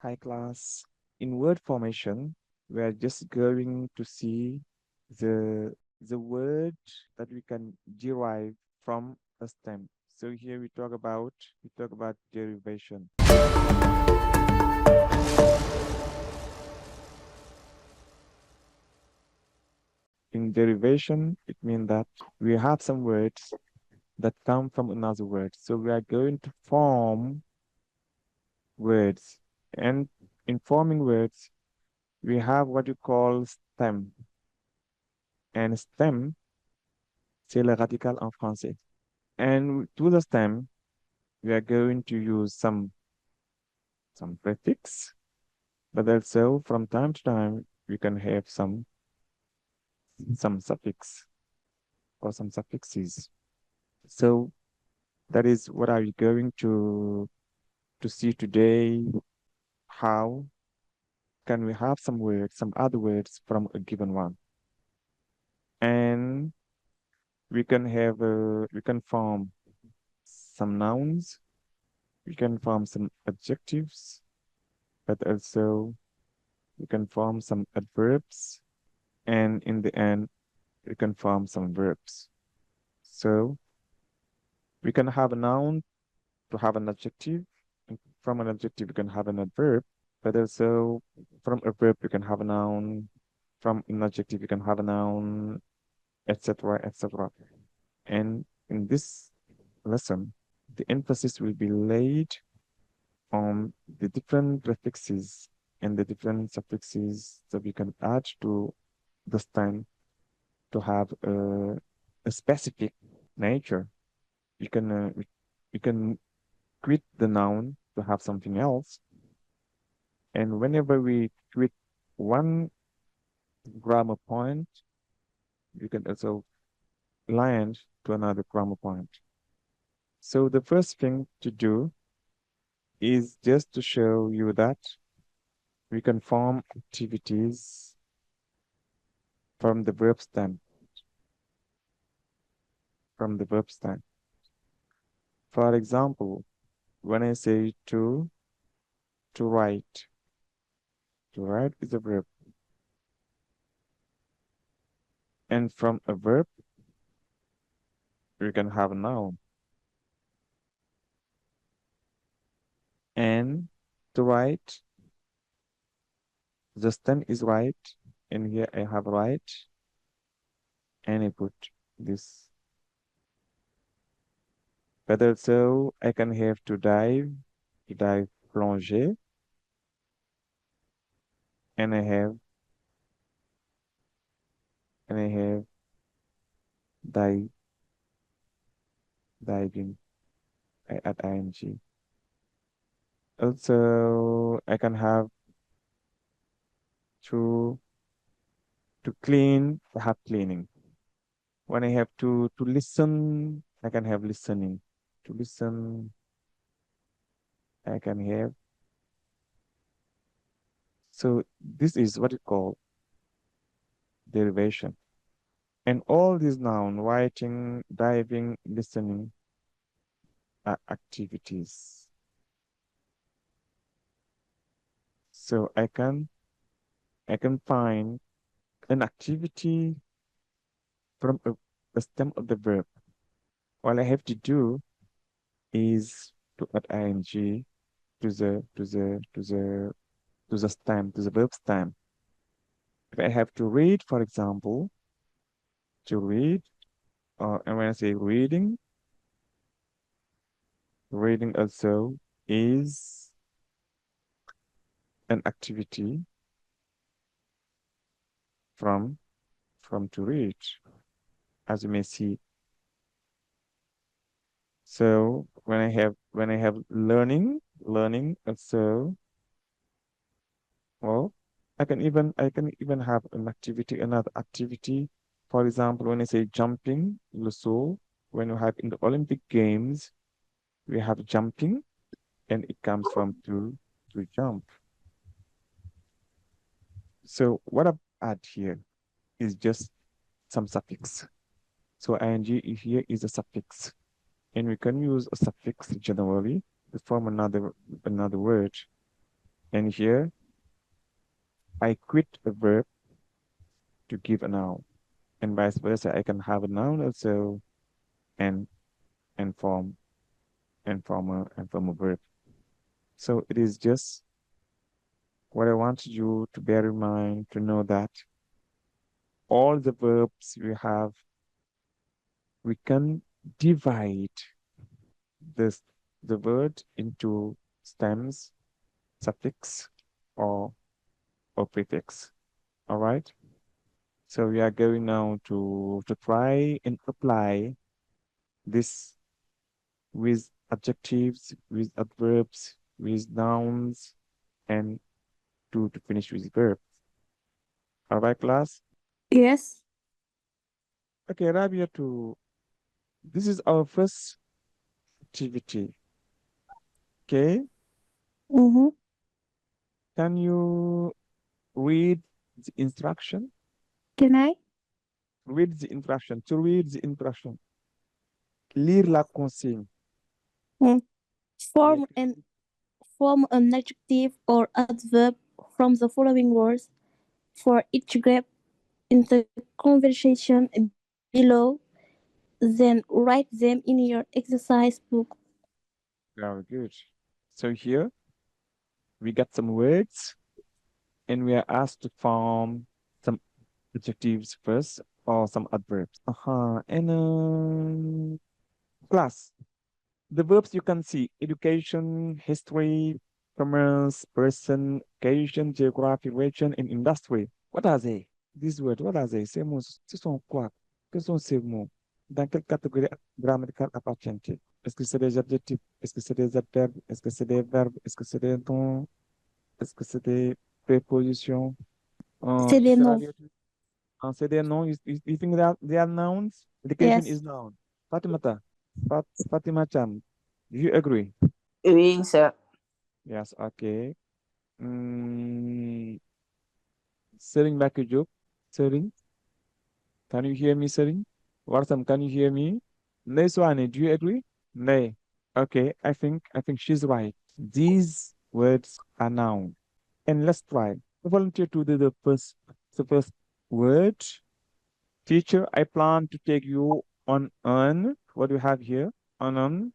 High class. In word formation, we are just going to see the word that we can derive from a stem. So here we talk about derivation. In derivation, it means that we have some words that come from another word. So we are going to form words. And in forming words, we have what you call stem. And stem, c'est le radical en français. And to the stem, we are going to use some prefix, but also from time to time, we can have some suffix or some suffixes. So that is what are we going to see today. How can we have some words, some other words from a given one? And we can form some nouns, we can form some adjectives, but also we can form some adverbs, and in the end, we can form some verbs. So we can have a noun to have an adjective, and from an adjective, we can have an adverb, but also from a verb, we can have a noun, from an adjective, we can have a noun, etc., etc. And in this lesson, the emphasis will be laid on the different prefixes and the different suffixes that we can add to the stem to have a specific nature. We can quit the noun to have something else, and whenever we quit one grammar point, we can also land to another grammar point. So the first thing to do is just to show you that we can form activities from the verb stem, from the verb stem. For example, when I say to write is a verb. And from a verb, we can have a noun. And to write, the stem is right. And here I have right. And I put this. But also I can have to dive plonger. And I have dive, diving. I add ing. Also, I can have to to clean, I have cleaning. When I have to listen, I can have listening. To listen, I can have. So this is what you call derivation. And all these noun, writing, diving, listening, are activities. So I can find an activity from a stem of the verb. All I have to do is to add ing to the stem, to the verb stem. If I have to read, for example, to read, and when I say reading also is an activity from to read, as you may see. So when I have learning also, well, I can even have another activity. For example, when I say jumping, le saut, when you have in the Olympic Games, we have jumping, and it comes from to jump. So what I've add here is just some suffix. So ing here is a suffix, and we can use a suffix generally to form another word. And here, I quit a verb to give a noun. And vice versa, I can have a noun also and and form and form a verb. So it is just what I want you to bear in mind to know that all the verbs we have, we can divide this the word into stems, suffix, or prefix. All right. So we are going now to try and apply this with adjectives, with adverbs, with nouns, and to finish with verbs. All right, class? Yes. Okay, Rabia, this is our first activity. Okay, Mm-hmm. can you read the instruction? Can I? Read the instruction. To read the instruction, lire la consigne. Mm. Yeah, Form an adjective or adverb from the following words for each group in the conversation below. Then write them in your exercise book. very good. So here we got some words and we are asked to form some adjectives first or some adverbs. And class, the verbs you can see education, history, commerce, person, occasion, geography, region, and industry. What are they? These words, what are they? Ces mots, ce sont quoi? Que sont ces mots? Dans quelle catégorie grammaticale appartiennent-ils? Est-ce que c'est des adjectifs? Est-ce que c'est des adverbes? Est-ce que c'est des verbes? Est-ce que c'est des noms? Est-ce que c'est des prépositions? C'est des noms. C'est des noms. You think that they are nouns? Education Yes. is noun. Fatimata, Fatima Chan, do you agree? Oui, sir. Yes, okay. Mm, Sering Bakujok, Sering, can you hear me, Sering? Warsam, can you hear me? Nay Swane, do you agree? Nay. Okay, I think she's right. These words are noun. And let's try. Volunteer to do the first word. Teacher, I plan to take you on an. What do you have here? On.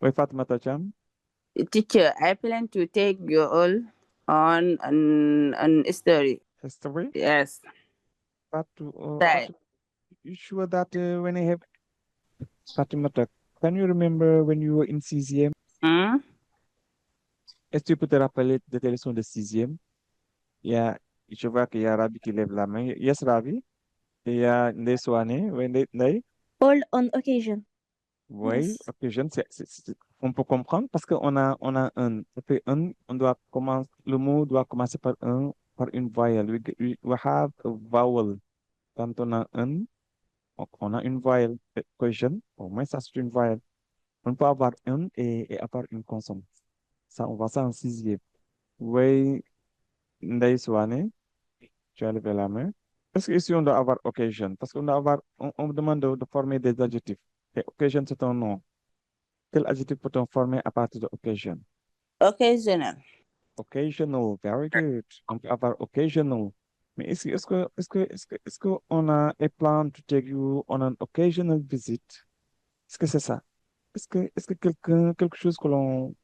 Wait, Fatima Tacham. Teacher, I plan to take you all on an story. History. Yes. Right. Fatu, you sure that when I have Fatima Tach, can you remember when you were in sixième? Hmm? Est-ce que tu peux te rappeler de tes leçons de sixième? Je vois qu'il y a Rabi qui lève la main. Yes, Rabi. Et il y a Ndeswane. Oui, Ndey. All on occasion. Oui, Yes. ok, jeune, on peut comprendre parce qu'on a un. Après un, le mot doit commencer par une voyelle. We have a vowel. Quand on a un, on a une voyelle. Question, au moins ça c'est une voyelle. On peut avoir un et avoir une consonne. Ça, on voit ça en sixième. Oui, Ndeye Souane, tu as levé la main. Est-ce que ici on doit avoir occasion? Parce on me demande de former des adjectifs. Et occasion, c'est un nom. Quel adjectif peut-on former à partir de occasion? Occasional. Occasional, very good. On peut avoir occasional. Mais est-ce que on a a plan to take you on an occasional visit? Est-ce que c'est ça? Est-ce que quelque chose que l'on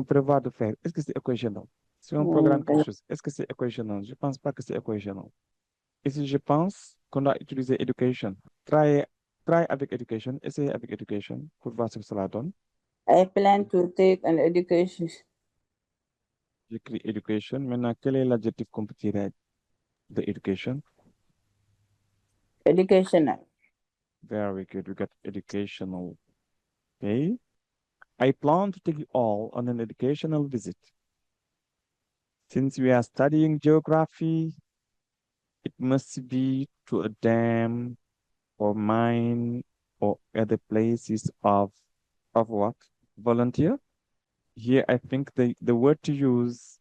prévoit de faire, est-ce que c'est occasional? Si on programme quelque chose, est-ce que c'est occasional? Je pense pas que c'est occasional. Et si je pense qu'on doit utiliser education, try, try avec education, essayez avec education pour voir ce que cela donne. I plan to take an education. J'écris education. Maintenant, quel est l'adjectif qu'on peut tirer de education? Educational. Very good. We got educational. Okay. I plan to take you all on an educational visit. Since we are studying geography, it must be to a dam or mine or other places of what? Volunteer? Here, I think the word to use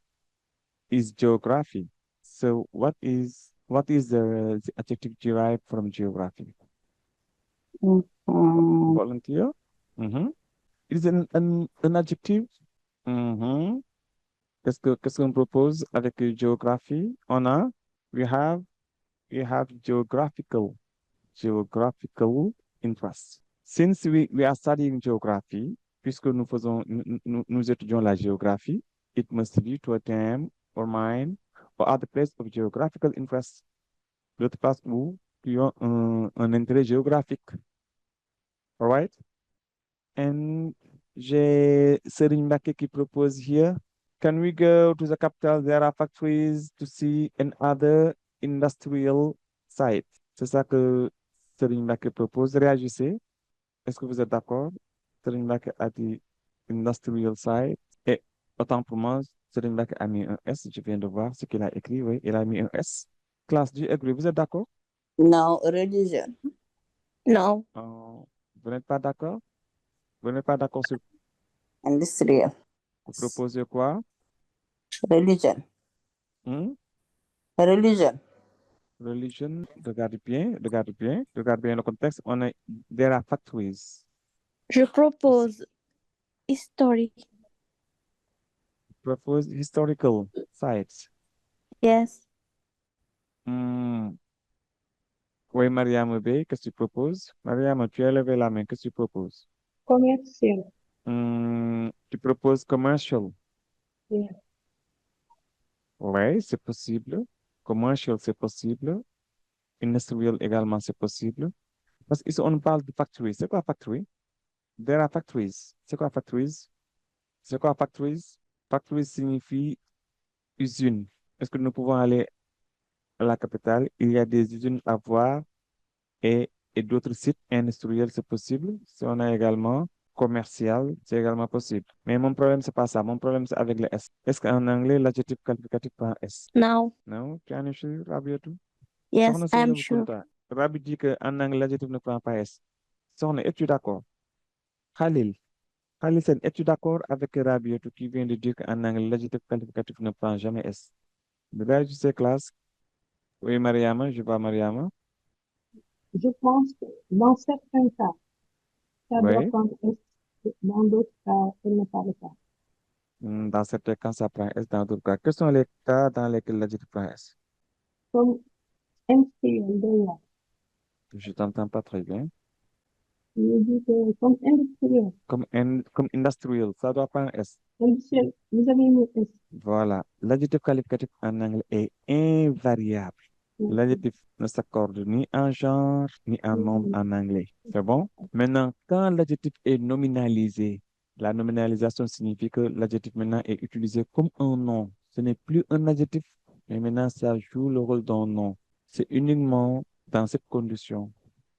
is geography. So what is the adjective derived from geography? Mm-hmm. Volunteer? Mm-hmm. It is an adjective. Mm-hmm. Qu'est-ce qu'on propose avec géographie? We have geographical interest. Since we are studying geography, puisque nous étudions la géographie, it must lead to a theme or mine or other place of geographical interest. D'autres places où qui ont un intérêt géographique. All right? And j'ai Serigne Mbacké qui propose here. Can we go to the capital? There are factories to see and other industrial sites. C'est ça que Serigne Mbacké propose. Réagissez. Est-ce que vous êtes d'accord? Serigne Mbacké a dit industrial site. Et autant pour moi, Serigne Mbacké a mis un S. Je viens de voir ce qu'il a écrit. Oui, il a mis un S. Classe du agree. Vous êtes d'accord? No, religion. No. Vous n'êtes pas d'accord? Vous n'êtes pas d'accord sur Industrial. vous proposez quoi? Religion. Hmm? Religion. Religion, regarde bien le contexte. There are factories. Je propose history. Propose historical sites. Yes. Oui, Mariam B, qu'est-ce que tu proposes? Mariam, tu as levé la main, qu'est-ce que tu proposes? Commercial. Tu proposes commercial. Yeah. Oui, c'est possible. Commercial, c'est possible. Industrial également, c'est possible. Parce qu'ici, on parle de factory. C'est quoi factory? There are factories. C'est quoi factories? C'est quoi factories? Factories signifie usine. Est-ce que nous pouvons aller à la capitale? Il y a des usines à voir et d'autres sites industriels, c'est possible. Si on a également commercial, c'est également possible. Mais mon problème, c'est pas ça. Mon problème, c'est avec le S. Est-ce qu'en anglais, l'adjectif qualificatif prend S? No. Non? Tu en es sûr, Rabiatou? Yes, Soxna I'm Seynabou sure. Kounta. Rabi dit qu'en anglais, l'adjectif ne prend pas S. Soxna, es-tu d'accord? Khalil. Khalil Sen, es-tu d'accord avec Rabiatou qui vient de dire qu'en anglais, l'adjectif qualificatif ne prend jamais S? Réagissez, classe. Oui, Mariama, je vois Mariama. Je pense que dans certains cas, ça doit Oui. prendre S. Dans d'autres cas, ce n'est pas le cas. Dans certains cas, ça prend S. Dans d'autres cas, quels sont les cas dans lesquels l'adjectif prend S? Comme industriel, déjà. Je t'entends pas très bien. Je dis que comme industriel, Comme industrial, ça doit prendre S. industriel, vous avez mis S. Voilà. L'adjectif qualificatif en anglais est invariable. Mhm. L'adjectif ne s'accorde ni en genre, ni en nombre en anglais. C'est bon? Maintenant, quand l'adjectif est nominalisé, la nominalisation signifie que l'adjectif maintenant est utilisé comme un nom. Ce n'est plus un adjectif, mais maintenant ça joue le rôle d'un nom. C'est uniquement dans cette condition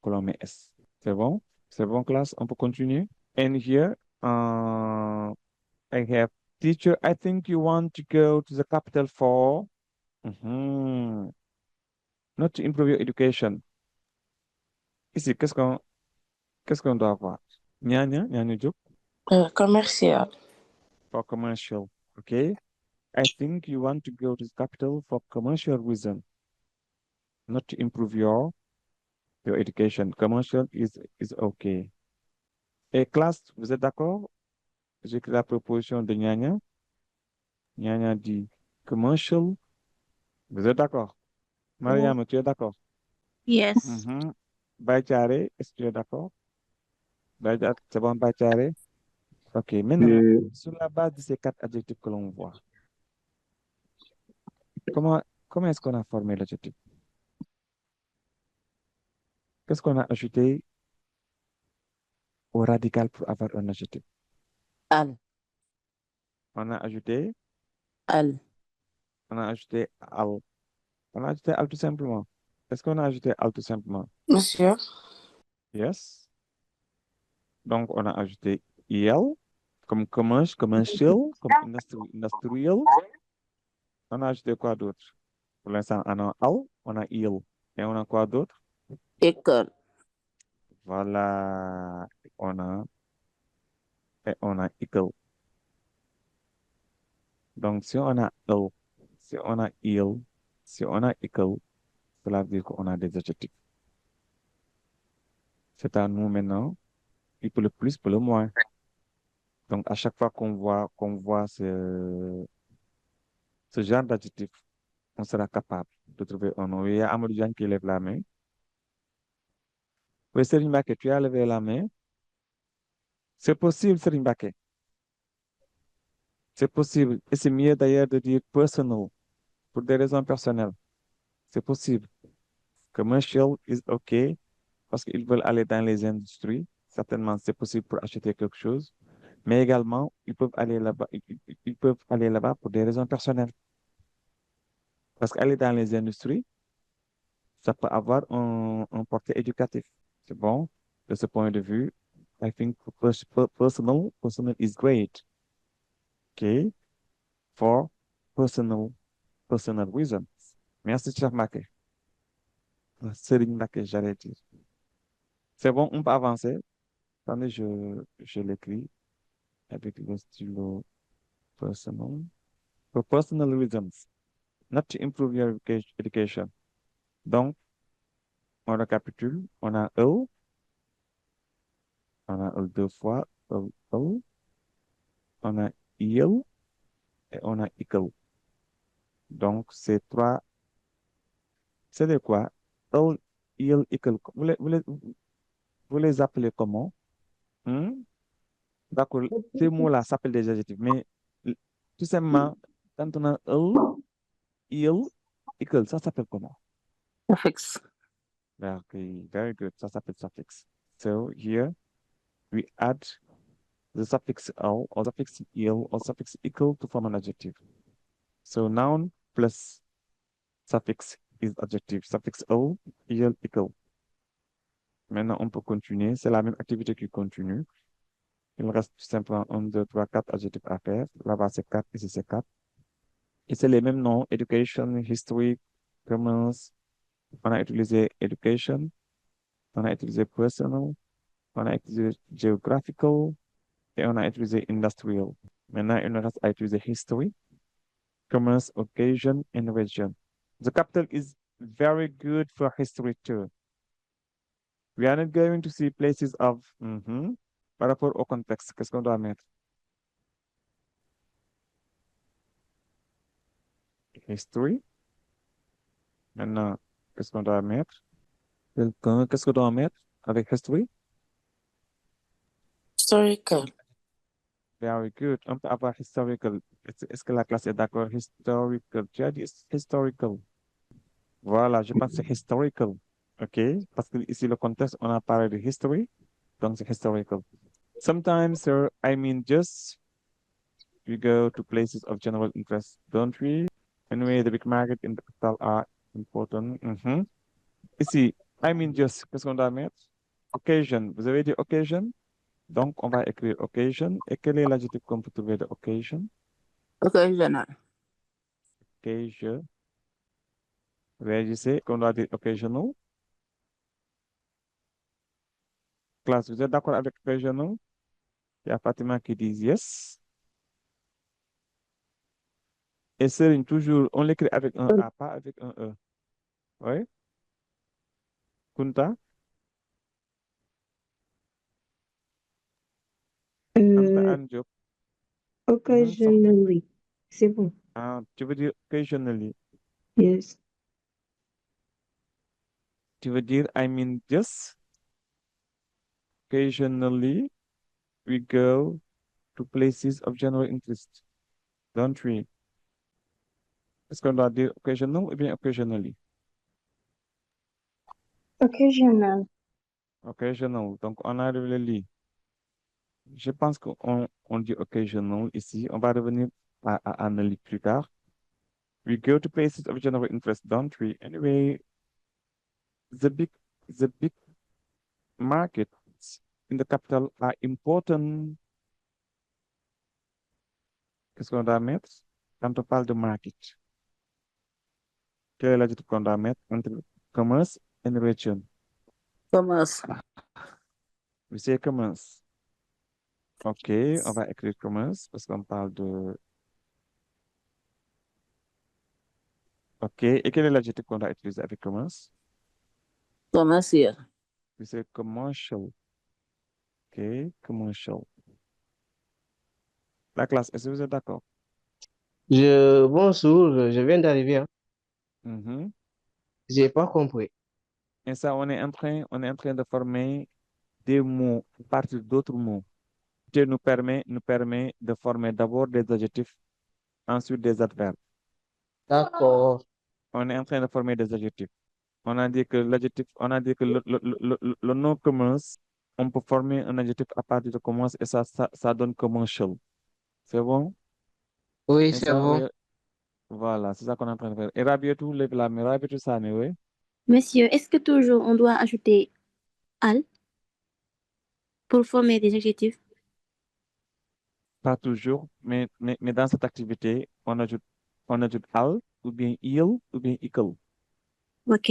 que l'on met S. C'est bon? C'est bon, classe? On peut continuer? And here, I have teacher, I think you want to go to the capital for not to improve your education. Ici, qu'est-ce qu'on doit avoir? Nyanya job Commercial. for commercial. Okay. I think you want to go to the capital for commercial reason, not to improve your education. Commercial is okay. Et classe, vous êtes d'accord? J'ai la proposition de Nyanya. Nyanya dit commercial. Vous êtes d'accord? Mariam, tu es d'accord? Yes. Baïtiare, est-ce que tu es d'accord? C'est bon, Baïtiare? Ok, maintenant, sur la base de ces quatre adjectifs que l'on voit, comment est-ce qu'on a formé l'adjectif? Qu'est-ce qu'on a ajouté au radical pour avoir un adjectif? Al. On a ajouté, Al. on a ajouté al. On a ajouté al tout simplement. Est-ce qu'on a ajouté al tout simplement? Monsieur. Yes. Donc, on a ajouté il, comme commercial, comme industrial. On a ajouté quoi d'autre? Pour l'instant, on a al, on a il. Et on a quoi d'autre? École. Voilà. On a, et on a equal. Donc, si on a il, si on a il, si on a equal, cela veut dire qu'on a des adjectifs. C'est à nous maintenant, il pour le plus, pour le moins. Donc, à chaque fois qu'on voit ce genre d'adjectif, on sera capable de trouver un nom. Il y a Amadou Diagne qui lève la main. Oui, Serigne Mbacké, tu as levé la main. C'est possible, Serigne Mbacké. C'est possible. Et c'est mieux d'ailleurs de dire personal pour des raisons personnelles. C'est possible. Commercial is OK parce qu'ils veulent aller dans les industries. Certainement, c'est possible pour acheter quelque chose. Mais également, ils peuvent aller là-bas, ils peuvent aller là-bas pour des raisons personnelles. Parce qu'aller dans les industries, ça peut avoir un portée éducatif. C'est bon. De ce point de vue, I think personal is great. OK? For personal reasons. Merci, cher Mbacké. Serigne Mbacké, j'allais dire. C'est bon, on peut avancer. Attendez, je l'écris avec le stylo personal. For personal reasons, not to improve your education. Donc, on récapitule. On a E, on a E deux fois, E, E, on a il et on a icle. Donc, ces trois, c'est de quoi? E, il, icle. Vous les appelez comment? Hmm? D'accord, ces mots-là s'appellent des adjectifs, mais l- tout simplement, quand on a il, icle, ça s'appelle comment? Suffix. Okay, very good. Ça s'appelle suffix. So here we add the suffix l or suffix il or suffix equal to form an adjective. So noun plus suffix is adjective. Suffix l, il, equal. Maintenant, on peut continuer. C'est la même activité qui continue. Il reste tout simplement 1, 2, 3, 4 adjectifs à faire. Là-bas, c'est 4, ici, c'est 4. Et c'est les mêmes noms. Education, history, commerce. On a utilisé education. On a utilisé personal. On a utilisé geographical. Et on a utilisé industrial. Maintenant, il nous reste à utiliser history, commerce, occasion, and region. The capital is very good for history too. We are not going to see places of par rapport au contexte. Qu'est-ce qu'on doit mettre? History. Maintenant, qu'est-ce qu'on doit mettre? Quelqu'un, qu'est-ce qu'on doit mettre avec history? Historical. Very good. On peut avoir historical. Est-ce que la classe est d'accord? Historical. Tu as dit historical. Voilà, je pense que c'est historical. OK? Parce que ici, le contexte, on a parlé de history. Donc, c'est historical. Sometimes, sir, I mean just we go to places of general interest, don't we? Anyway, the big market in the capital are important. Ici, I mean just, qu'est-ce qu'on doit mettre? Occasion. Vous avez dit occasion? Donc, on va écrire occasion. Et quel est l'adjectif qu'on peut trouver de occasion? Occasional. Occasion. Réagissez qu'on doit dire occasional. Classe, vous êtes d'accord avec occasional? Il y a Fatima qui dit yes. Et Serine, toujours, on l'écrit avec un A, pas avec un E. Oui? Kunta? Anta Euh, Anne Diop. occasionally. C'est bon. Ah, tu veux dire occasionally. Yes. Tu veux dire I mean just occasionally we go to places of general interest, don't we? Est-ce qu'on doit dire occasional ou bien occasionally? Occasional. Occasional. Donc, on a le lit. Je pense qu'on dit occasional ici. On va revenir à analyse plus tard. We go to places of general interest, don't we? Anyway, the big markets in the capital are important. Qu'est-ce qu'on doit mettre quand on parle de market? Quel est l'adjectif qu'on doit mettre entre commerce and region? Commerce. We say commerce. OK, on va écrire commerce parce qu'on parle de... OK, et quel est l'adjectif qu'on doit utiliser avec commerce? Commercial. We say commercial. OK, commercial. La classe, est-ce que vous êtes d'accord? Bonjour, je viens d'arriver, hein. Mhm. J'ai pas compris. Et ça, on est en train de former des mots à partir d'autres mots. Ce qui nous permet de former d'abord des adjectifs, ensuite des adverbes. D'accord. On est en train de former des adjectifs. On a dit que l'adjectif, on a dit que le nom commence, on peut former un adjectif à partir de commence et ça donne commercial. C'est bon? Oui, Et c'est ça, oui, bon. voilà, c'est ça qu'on est en train de faire. Et Rabietou, lève la main. Rabietou, ça, mais oui. Monsieur, est-ce que toujours on doit ajouter al pour former des adjectifs? Pas toujours, mais dans cette activité, on ajoute al, ou bien il, ou bien ikel. Ok.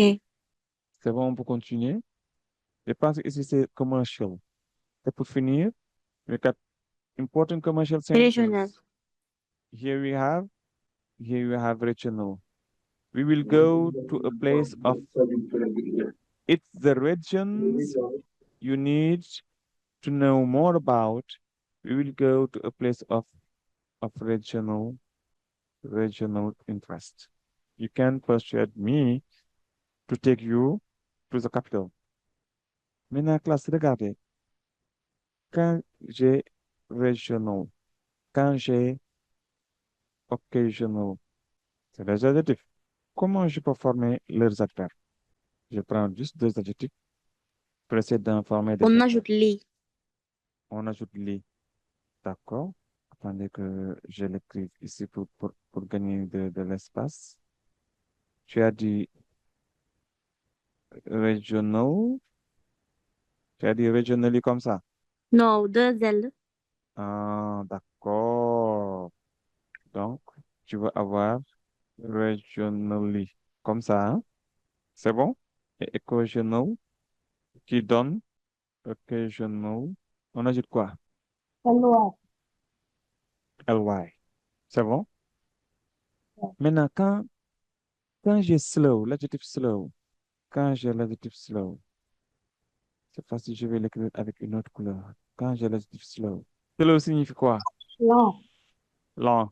C'est bon, on peut continuer. Je pense que ici, c'est commercial. Et pour finir, we got important commercial Régional. sentences. Here we have, here we have regional. We will go to a place of, it's the regions you need to know more about. We will go to a place of regional interest. You can persuade me to take you to the capital. Maintenant, classe, regardez. Quand j'ai regional, quand j'ai occasional, c'est des adjectifs. Comment je peux former leurs adverbes? Je prends juste deux adjectifs pour essayer d'en former des On adverbes. ajoute les. On ajoute les. D'accord. Attendez que je l'écrive ici pour gagner de l'espace. Tu as dit regional. Tu as dit regionally comme ça. Non, deux L. Ah, d'accord. Donc, tu vas avoir regionally comme ça, hein? C'est bon? Et occasional qui donne occasional. On ajoute quoi? LY. ly. C'est bon? Maintenant, quand j'ai slow, l'adjectif slow, quand j'ai l'adjectif slow, c'est facile, je vais l'écrire avec une autre couleur. Quand j'ai l'adjectif slow. Slow signifie quoi? Lent. Lent.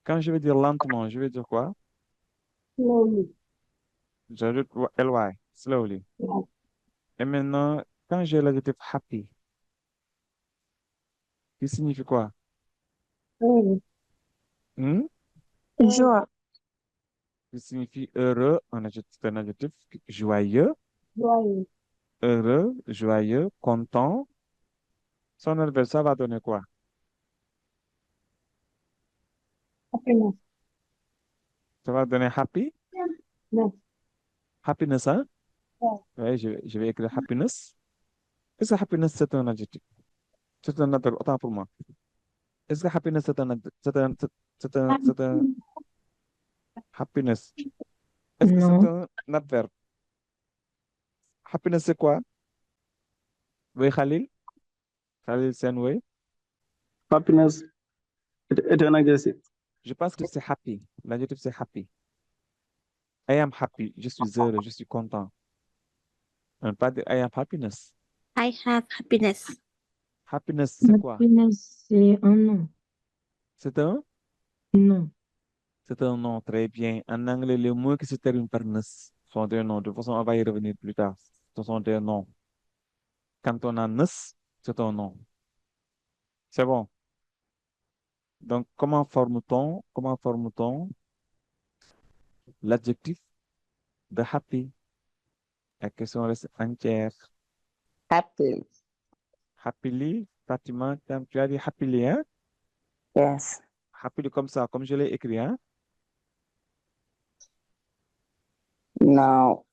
Quand je vais dire lentement, je vais dire quoi? Slowly. J'ajoute ly, slowly. Yes. Et maintenant, quand j'ai l'adjectif happy, qui signifie quoi? Early. Hmm? Joie. Qui signifie heureux, c'est un adjectif joyeux, Joyeux. heureux, joyeux, content. Son adverbe, ça va donner quoi? Happiness. Ça va donner happy, Yes. happiness, hein? Yes. Ouais, je vais écrire happiness. Est-ce que happiness, c'est un adjectif? C'est un adverbe, autant pour moi. Est-ce que happiness, c'est un happiness? Est-ce que c'est Non, un adverbe? Happiness, c'est quoi? Oui, Khalil? Khalil Senway? Happiness est un adjectif. Je pense que c'est happy. L'adjectif, c'est happy. I am happy. Je suis heureux, je suis content. On ne peut pas dire I am happiness. I have happiness. Happiness, c'est quoi? happiness, c'est un nom. C'est un? Non. C'est un nom, très bien. En anglais, les mots qui se terminent par ness sont des noms. De toute façon, on va y revenir plus tard. Ce sont des noms. Quand on a ness, c'est un nom. C'est bon. Donc, comment forme-t-on l'adjectif de happy? La question reste entière. Happy. Happily, Fatima, tu as dit happily, hein? Yes. Happily comme ça, comme je l'ai écrit, hein? Non.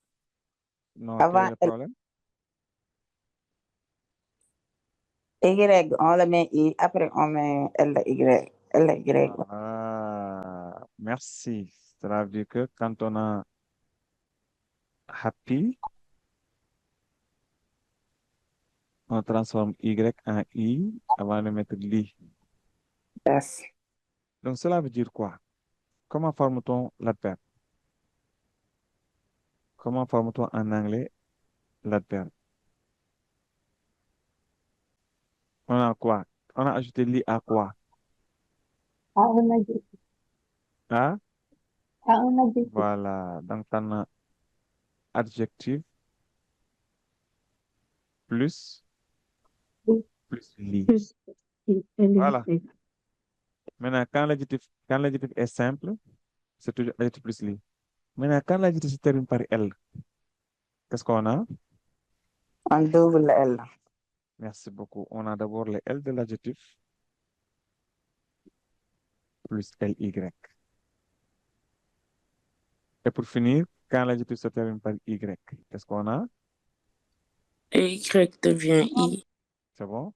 Non, quel est Avant le problème? Y, on le met I. Après, on met L, Y. Ah, merci. Ça veut dire que quand on a happy, on transforme Y en I avant de mettre li. Yes. Donc, cela veut dire quoi? Comment forme-t-on l'adverbe? Comment forme-t-on en anglais l'adverbe? On a quoi? On a ajouté li à quoi? À un adjectif. À, À un adjectif. voilà. Donc, t'en as adjectif plus, Oui. plus li. Plus elle Voilà. est. Maintenant, quand l'adjectif est simple, c'est toujours adjectif plus li. Maintenant, quand l'adjectif se termine par L, qu'est-ce qu'on a? Un double L. Merci beaucoup. On a d'abord le L de l'adjectif plus LY. Et pour finir, quand l'adjectif se termine par Y, qu'est-ce qu'on a? Et Y devient I. C'est bon?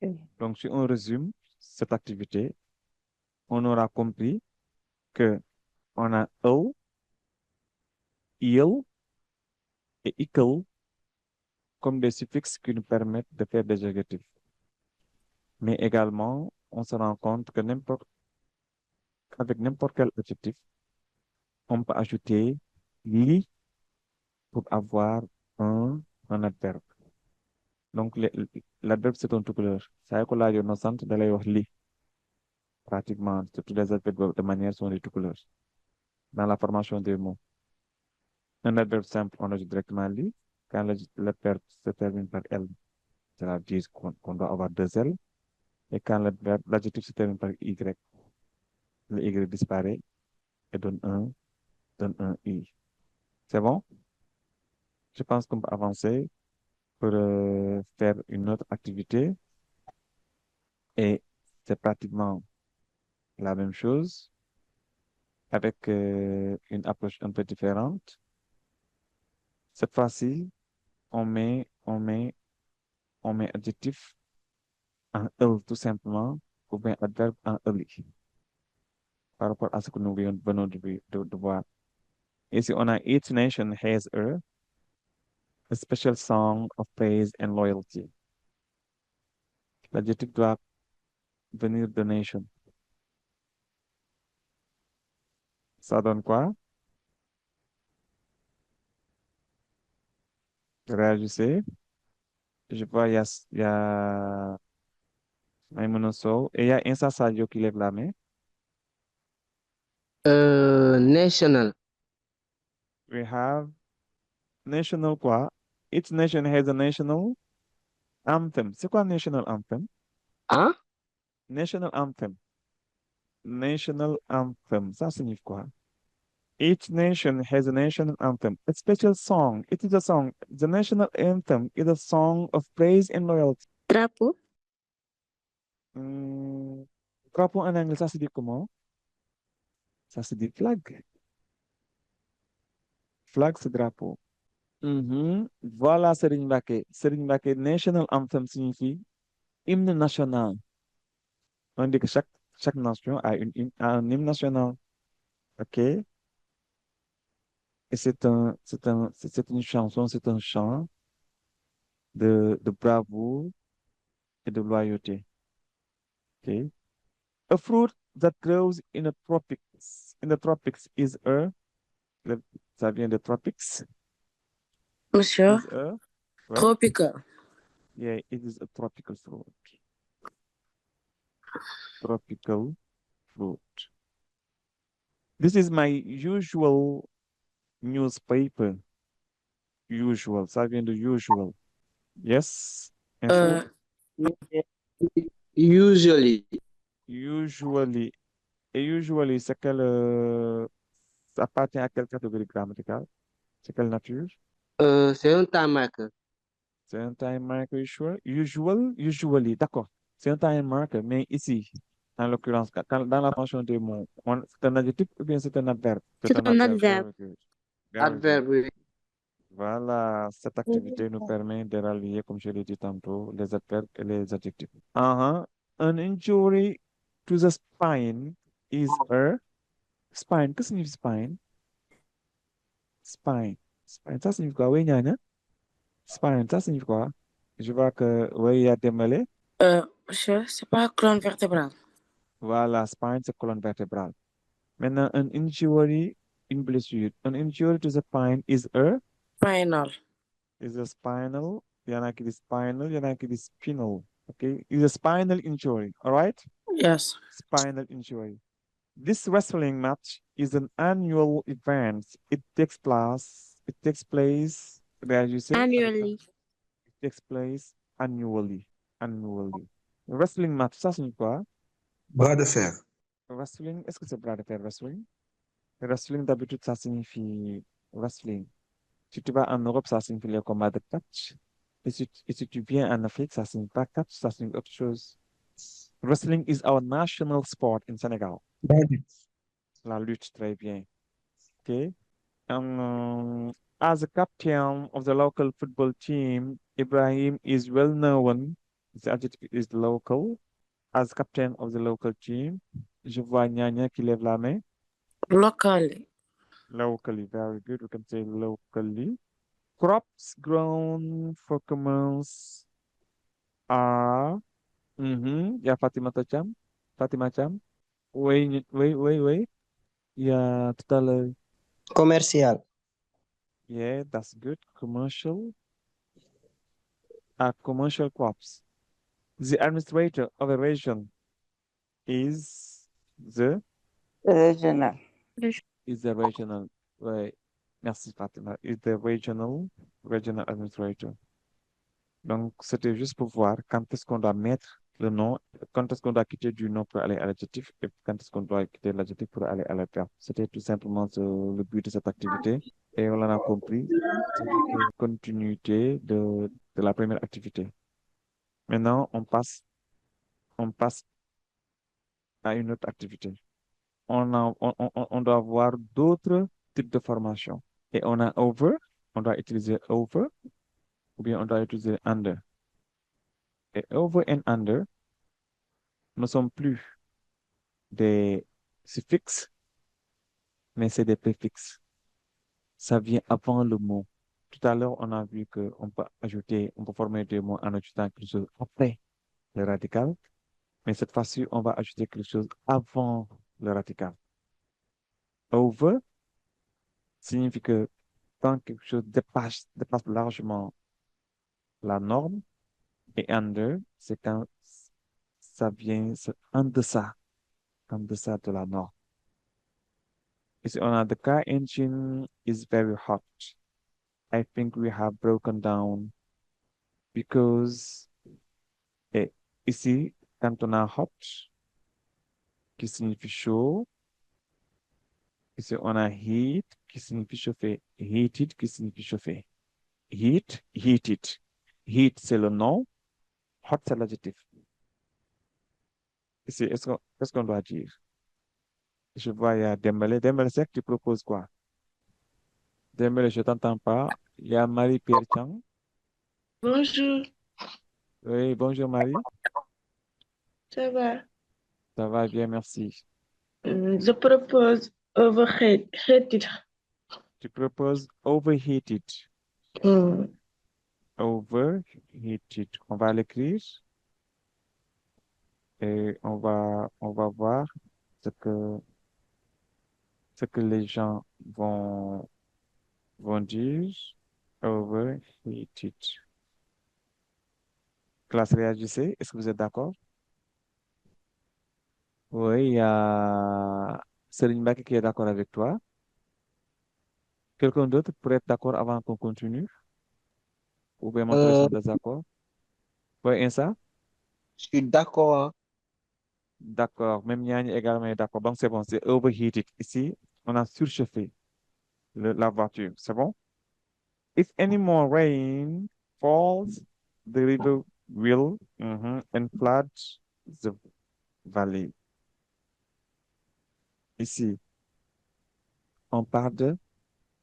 Oui. Donc, si on résume cette activité, on aura compris que on a eux, il et icle comme des suffixes qui nous permettent de faire des adjectifs. Mais également, on se rend compte que avec n'importe quel adjectif, on peut ajouter li pour avoir un adverbe. Donc, l'adverbe, c'est un tukuleur. Ça que là, no sant da lay wax li. Pratiquement, tous les adverbes de manière sont des tukuleurs. Dans la formation des mots. Un adverbe simple, on ajoute directement li. Quand l'adverbe se termine par L, cela veut dire qu'on doit avoir deux L. Et quand l'adjectif se termine par Y, le Y disparaît et donne un I. C'est bon? Je pense qu'on peut avancer pour faire une autre activité. Et c'est pratiquement la même chose avec une approche un peu différente. Cette fois-ci, on met adjectif en il tout simplement ou bien adverbe en il par rapport à ce que nous venons de voir. Ici, on a each nation has a special song of praise and loyalty. L'adjectif doit venir de nation. Ça donne quoi? Réagissez. Je vois, il y a Maïmouna Sow et il y a Insa Sadio qui lève la main. National. We have national quoi? Each nation has a national anthem. C'est quoi national anthem? Hein? National anthem. National anthem. Ça signifie quoi? Each nation has a national anthem, a special song. It is a song. The national anthem is a song of praise and loyalty. Drapeau. Drapeau en anglais, ça se dit comment? Ça se dit flag. Flag, c'est drapeau. Voilà, Serigne Mbacké. Serigne Mbacké, national anthem signifie hymne national. On dit que chaque nation a un hymne national. OK? Et c'est une chanson, c'est un chant de bravoure et de loyauté. OK? A fruit that grows in the tropics. In the tropics is ça vient de tropics. Monsieur, Is a, ouais. tropical. Yeah, it is a tropical fruit. Tropical fruit. This is my usual newspaper. Usual, ça vient de usual. Yes, Euh, answer. Usually. Usually. Et usually, ça appartient à quelle catégorie grammaticale? C'est quelle nature? C'est un time marker. C'est un time marker usually, d'accord. C'est un time marker, mais ici, en l'occurrence, dans la mention des mots, c'est un adjectif ou bien c'est un adverbe? C'est un adverbe. Very good. Very good. Adverb, oui. Voilà, cette activité nous permet de rallier, comme je l'ai dit tantôt, les adverbes et les adjectifs. An injury to the spine is a spine. Que signifie spine? Spine. Spine, ça signifie quoi? Oui, Nyanya? Spine, ça signifie quoi? Je vois que, oui, il y a des mêlés. monsieur, c'est pas colonne vertébrale. Voilà, spine, c'est colonne vertébrale. Maintenant, an injury, une blessure. An injury to the spine is Spinal. a spinal. Il y en a qui disent spinal, il y en a qui disent spinal. Okay, is a spinal injury. All right? Yes. Spinal injury. This wrestling match is an annual event. It takes place, as you say, Annually. it takes place annually. Annually. Wrestling match, ça signifie quoi? Bras de fer. Wrestling, est-ce que c'est bras de fer, wrestling? Wrestling, d'habitude, ça signifie wrestling. Si tu vas en Europe, ça signifie le combat de catch. Et si tu viens en Afrique, ça signifie pas catch, ça signifie autre chose. Wrestling is our national sport in Senegal. La lutte, très bien. Okay. As a captain of the local football team, Ibrahim is well known. The adjective is local. As captain of the local team, je vois Nyanya qui lève la main. Locally. Locally, very good. We can say locally. Crops grown for commerce are. Il y a Fatima Cham. Fatima Cham. Oui, oui, oui, oui. Il y a tout à l'heure. Commercial. Yeah, that's good. Commercial. Commercial crops. The administrator of a region is the Regional. regional. Ouais. Merci Fatima. Is the regional administrator. Donc, c'était juste pour voir quand est-ce qu'on doit mettre le nom, quand est-ce qu'on doit quitter du nom pour aller à l'adjectif et quand est-ce qu'on doit quitter l'adjectif pour aller à la verbe. C'était tout simplement le but de cette activité et on en a compris. C'est une continuité de la première activité. Maintenant, on passe à une autre activité. On doit avoir d'autres types de formations. Et on a over, on doit utiliser over ou bien on doit utiliser under. Et over and under ne sont plus des suffixes, mais c'est des préfixes. Ça vient avant le mot. Tout à l'heure, on a vu qu'on peut on peut former des mots en ajoutant quelque chose après le radical, mais cette fois-ci, on va ajouter quelque chose avant le radical. Over signifie que quand quelque chose dépasse largement la norme, et under, c'est quand ça vient en deçà de la norme. Ici, on a the car engine is very hot. I think we have broken down because ici, quand on a hot, qui signifie chaud, ici on a heat, qui signifie chauffer, heated, qui signifie chauffer. Heat, heated. Heat, c'est le nom, hot, c'est l'adjectif. Ici, qu'est-ce qu'on doit dire? Je vois, il y a Dembélé. Dembélé, c'est que tu proposes quoi? Dembélé, je t'entends pas. Il y a Marie-Pierre Chang. Bonjour, Oui, bonjour Marie. ça va? Ça va bien, merci. Je propose overheated. Tu proposes overheated. Hmm. Overheated. On va l'écrire et on va voir ce que, ce que les gens vont dire. Overheated. Classe, réagissez. Est-ce que vous êtes d'accord? Oui, il y a Serigne Mbacké qui est d'accord avec toi. Quelqu'un d'autre pourrait être d'accord avant qu'on continue? Ou bien montrer Euh, son désaccord? Oui, Insa? je suis d'accord, hein. D'accord. Même Yanni également est d'accord. Donc, c'est bon, c'est overheated. Ici, on a surchauffé la voiture. C'est bon? If any more rain falls, the river will and flood the valley. Ici, on parle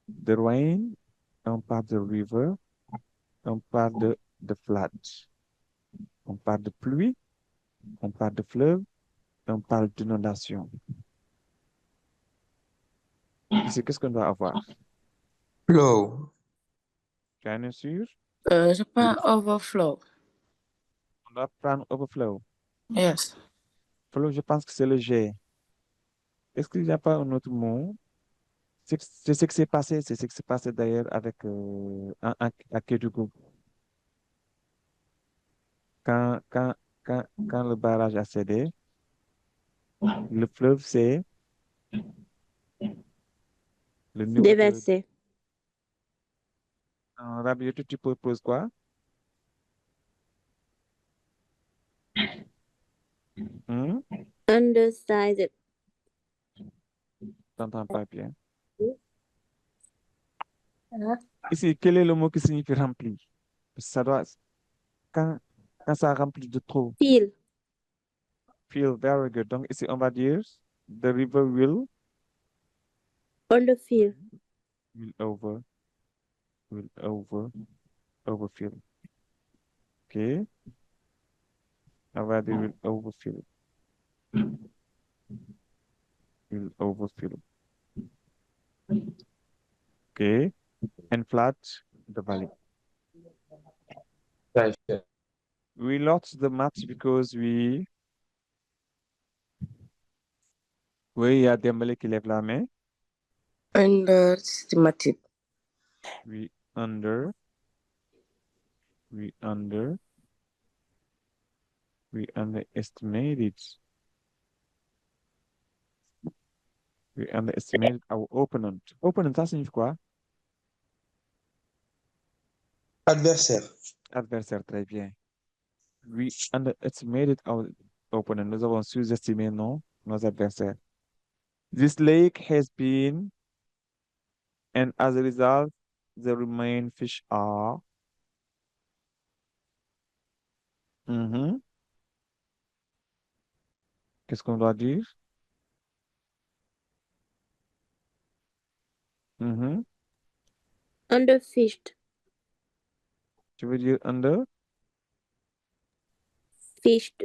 de rain, on parle de river, on parle de flood. On parle de pluie, on parle de fleuve, et on parle d'inondation. Ici, qu'est-ce qu'on doit avoir? Flow. Tu as une sûr? Je parle overflow. On doit prendre overflow. Yes. Flow, je pense que c'est le G. Est-ce qu'il n'y a pas un autre mot? C'est ce qui s'est passé, c'est ce qui s'est passé d'ailleurs avec à Kédougou. Quand, quand le barrage a cédé, le fleuve s'est Le numéro de... Déverser. Rabia, tu proposes quoi? Hmm? Undersized. T'entends pas bien. Hein? Ici, quel est le mot qui signifie rempli? Ça doit... Quand, quand ça remplit de trop. Fill. Feel very good. Donc ici, on va dire the river Underfill. will overfill. OK? On va dire will overfill. OK? And flood the valley. We lost the match because oui, il y a Dembélé qui lève la main. Underestimated. We under, we under, we underestimated. We underestimated our opponent. Opponent, ça signifie quoi? Adversaire. Adversaire, très bien. We underestimated our opponent. Nous avons sous-estimé nos adversaires. This lake has been, and as a result, the remaining fish are. Mhm. Qu'est-ce qu'on doit dire? Mhm. Underfished. Tu veux dire Fished.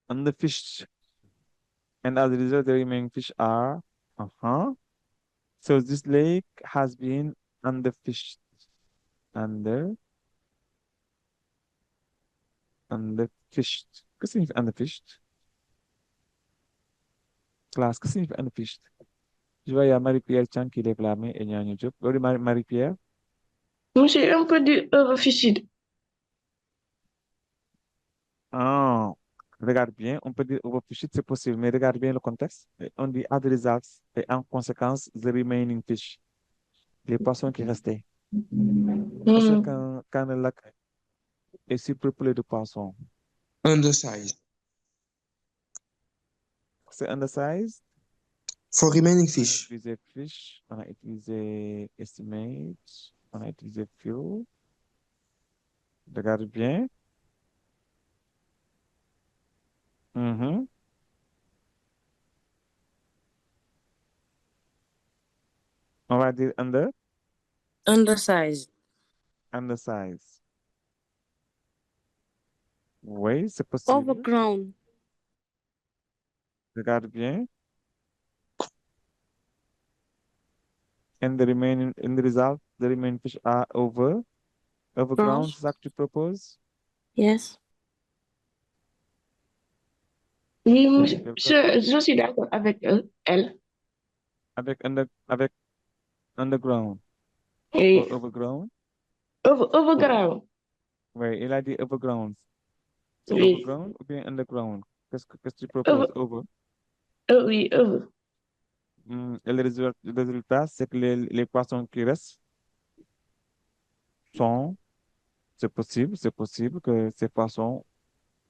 underfished. And as a result, the remaining fish are. Uh-huh. So this lake has been underfished. Underfished. Qu'est-ce que signifie underfished? Classe, qu'est-ce que signifie underfished? Je vois, il y a Marie-Pierre Chan qui lève la main et Nyanyo Diop. Oui, Marie-Pierre. Monsieur, on peut dire overfished. Ah, regarde bien, on peut dire overfished, c'est possible, mais regarde bien le contexte. Et on dit as a result, et en conséquence, the remaining fish, les poissons qui restaient. Parce que quand le lac est surpeuplé de poissons, Undersized. c'est undersized. For remaining On a fish. utilisé fish, on a utilisé estimate, on a utilisé fuel. Regarde bien. Mhm. On va dire Undersized. undersized. Oui, c'est possible. Overgrown. Regarde bien. And in the result, the remaining fish are overground, c'est ça que tu proposes? Yes. Oui, monsieur, je suis d'accord avec elle. Avec underground Et ou overground? overground. Oui, il a dit overground. C'est Oui. overground ou bien underground? Qu'est-ce que tu proposes? Over. Oui, over. Et le résultat, c'est que les poissons qui restent sont, c'est possible que ces poissons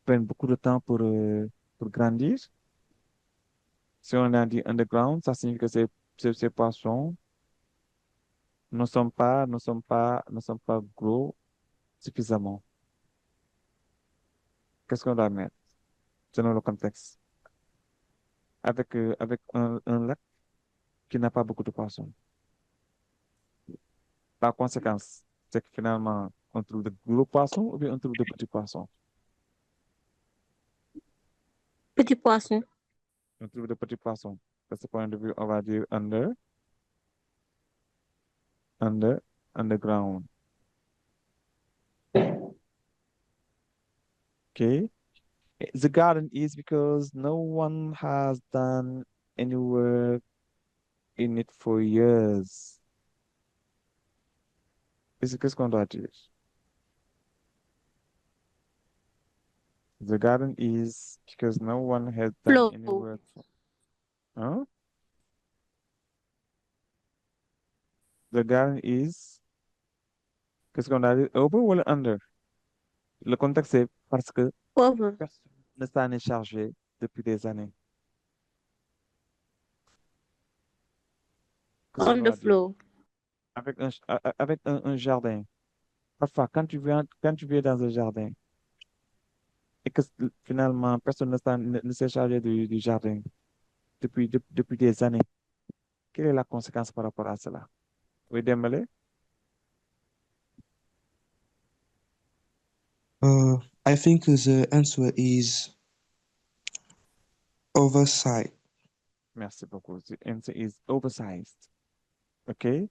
prennent beaucoup de temps pour grandir. Si on a dit underground, ça signifie que ces poissons ne sont pas gros suffisamment. Qu'est-ce qu'on doit mettre selon le contexte? Avec un lac qui n'a pas beaucoup de poissons. La conséquence, c'est que finalement, on trouve de gros poissons ou bien on trouve de petits poissons. Petit poisson. On trouve de petits poissons. De ce point de vue, on va dire underground. Okay. The garden is because no one has done any work in it for years. Qu'est-ce qu'on doit dire? The garden is because no one has done any Flow. work for. Hein? The garden is, qu'est-ce qu'on a dit? Over ou under? Le contexte, c'est parce que Over. personne ne s'en est chargé depuis des années. Qu'est-ce On qu'on the va dire? floor. Avec un jardin. Parfois, quand tu viens dans un jardin et que finalement, personne ne s'est chargé du jardin depuis des années, quelle est la conséquence par rapport à cela? Oui, Dembélé? I think the answer is oversight. Merci beaucoup. The answer is oversized. OK?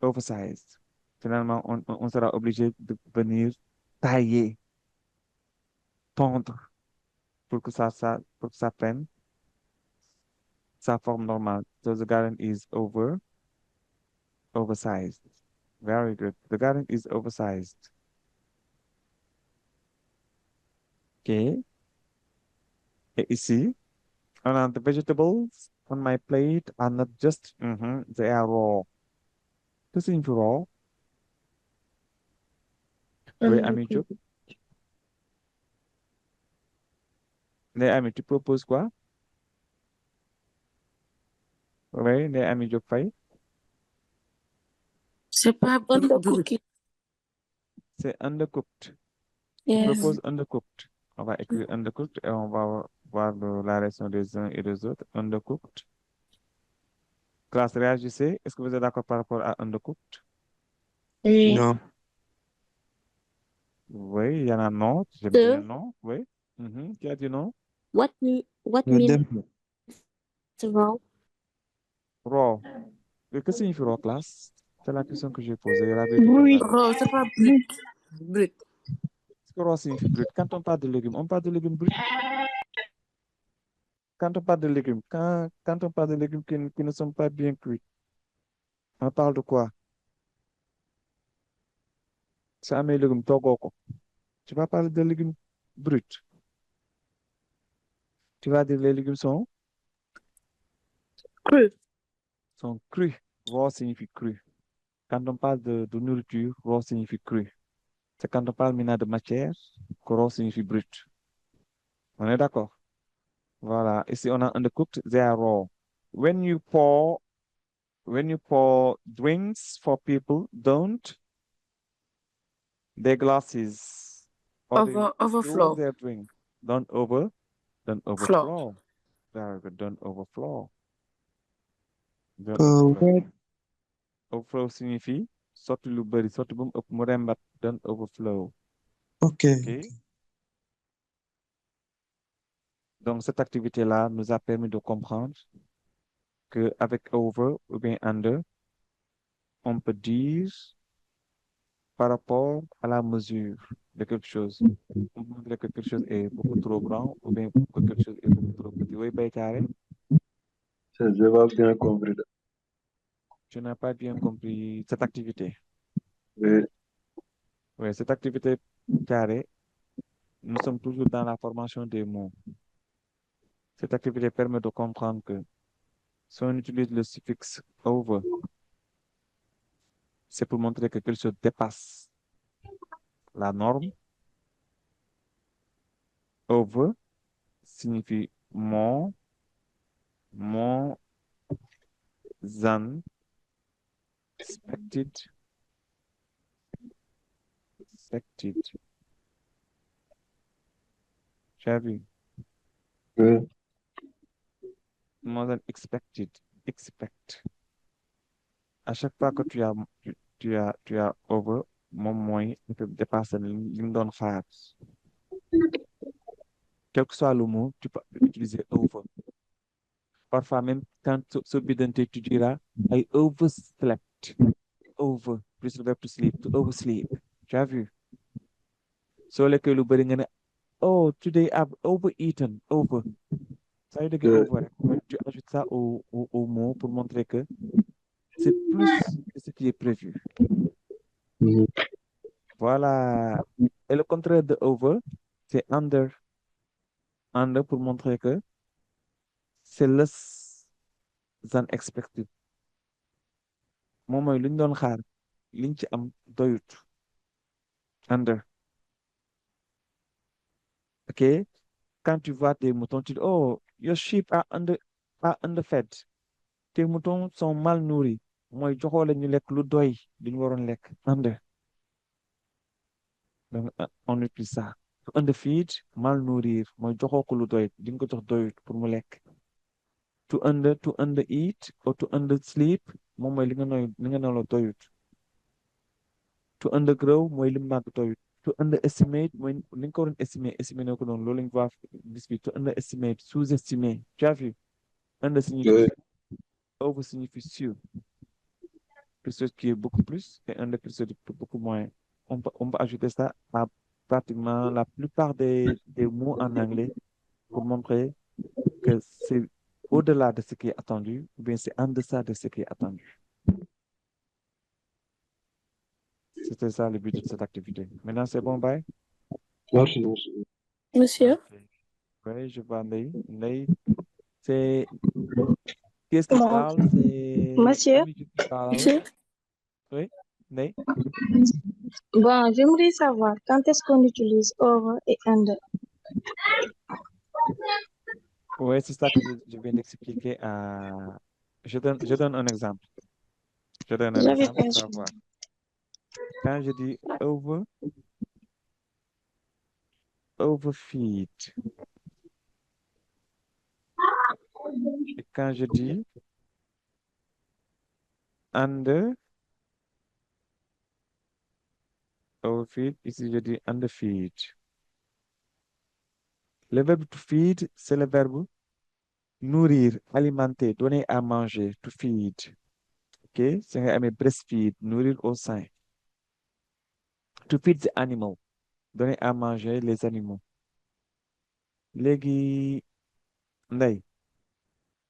Oversized. Finalement, on sera obligé de venir tailler, tondre pour que pour que ça prenne sa forme normale. So the garden is oversized. Very good. The garden is oversized. OK? Et ici, on a the vegetables on my plate are not just, they are raw. Que signifie raw? Oui, Ami Diop. Mais Ami, tu proposes quoi? Oui, mais Ami Diop Faye. C'est pas brut. Undercooked. C'est undercooked. Tu Yes. proposes undercooked. On va écrire undercooked et on va voir la réaction des uns et des autres. Undercooked. Classe, réagissez. Est-ce que vous êtes d'accord par rapport à undercooked? Oui. Non. Oui, il y en a non. J'aime Deux. bien non. Oui. Qui a dit non? What Le means dem- raw? Raw. Et que signifie raw, classe? C'est la question que j'ai posée. Elle avait dit Brut. Oh, c'est pas brut. Brut. est-ce que raw signifie brut? Quand on parle de légumes, on parle de légumes bruts. Quand on parle de légumes, quand on parle de légumes qui ne sont pas bien cuits, on parle de quoi? Ça mes légumes togoko. Tu vas parler de légumes bruts. Tu vas dire les légumes Cru. sont crus. Raw signifie cru. Quand on parle de nourriture, raw signifie cru. C'est quand on parle maintenant de matière que raw signifie brut. On est d'accord? Voilà. Ici, on a undercooked, they are raw. When you pour drinks for people, don't their glasses or they Overflow. their drink. Don't Flow. overflow. Very good. Don't overflow. Don't Uh, overflow. what Overflow signifie sotti lu bëri, sotti bu mu ëpp mu rembat. Don't overflow. Okay. OK? Donc, cette activité-là nous a permis de comprendre qu'avec over ou bien under, on peut dire par rapport à la mesure de quelque chose. On peut dire que quelque chose est beaucoup trop grand ou bien que quelque chose est beaucoup trop petit. Oui, Baïkare, Je vais bien compris. tu n'as pas bien compris cette activité. Oui. Oui, cette activité carrée, nous sommes toujours dans la formation des mots. Cette activité permet de comprendre que si on utilise le suffixe over, c'est pour montrer que quelque chose dépasse la norme. Over signifie more than expected, expected. Tu as vu? Oui. More than expected, expect. À chaque fois que tu as over, moom mooy dépasser li nga doon xaar. Quel que soit le mot, tu peux utiliser over. Parfois, même quand ce bidante, tu diras, I overslept. Over, plus le verbe to sleep, to oversleep. Tu as vu? Soo lekkee lu bëri nga ne, oh, today I've overeaten. Over. Ça veut dire que Oui. over rek. Ouais, tu ajoutes ça au mot pour montrer que c'est plus que ce qui est prévu. Mhm. Voilà. Et le contraire de over, c'est under. Under pour montrer que c'est less than expected. moom mooy luñ doon xaar liñ ci am doyut under. Ok, quand tu vois tes moutons tu dis oh your sheep are underfed, tes moutons sont mal nourris mooy joxoo la ñu lekk lu doy li ñu waroon lekk under. Donc on utilise ça. To underfeed mal nourrir mooy joxoo ko lu doy di nga ko jox doyut pour mu lekk. To under eat or to under sleep moom mooy li nga nelaw doyut. To undergrow mooy lim màgg doyut. To underestimate mooy li nga ko waroon estimer ne ko noonu loolu lañ wax bis bi to underestimate sous-estimer tu as vu under signifie Oui. faible, over signifie sur, quelque chose qui est beaucoup plus et under quelque chose de beaucoup moins. On peut ajouter ça à pratiquement la plupart des mots en anglais pour montrer que c'est au-delà de ce qui est attendu ou bien c'est en deçà de ce qui est attendu. C'était ça le but de cette activité. Maintenant, c'est bon, bye? Merci, merci. Monsieur, Ok. Oui, je vois Ndeye. Ndeye, c'est... Qui est-ce qui Bon, parle? C'est monsieur, Amidou qui parle. monsieur, Oui, Ndeye? bon, j'aimerais savoir quand est-ce qu'on utilise over et under. Oui, c'est ça que je viens d'expliquer Je donne un exemple. Je donne un J'avais exemple, pas tu vas voir. Quand je dis overfeed, et quand je dis under, overfeed, ici je dis underfeed. Le verbe to feed, c'est le verbe nourrir, alimenter, donner à manger, to feed. Ok? C'est nga amee breastfeed, nourrir au sein. To feed the animal, donner à manger les animaux. Léegi Ndeye,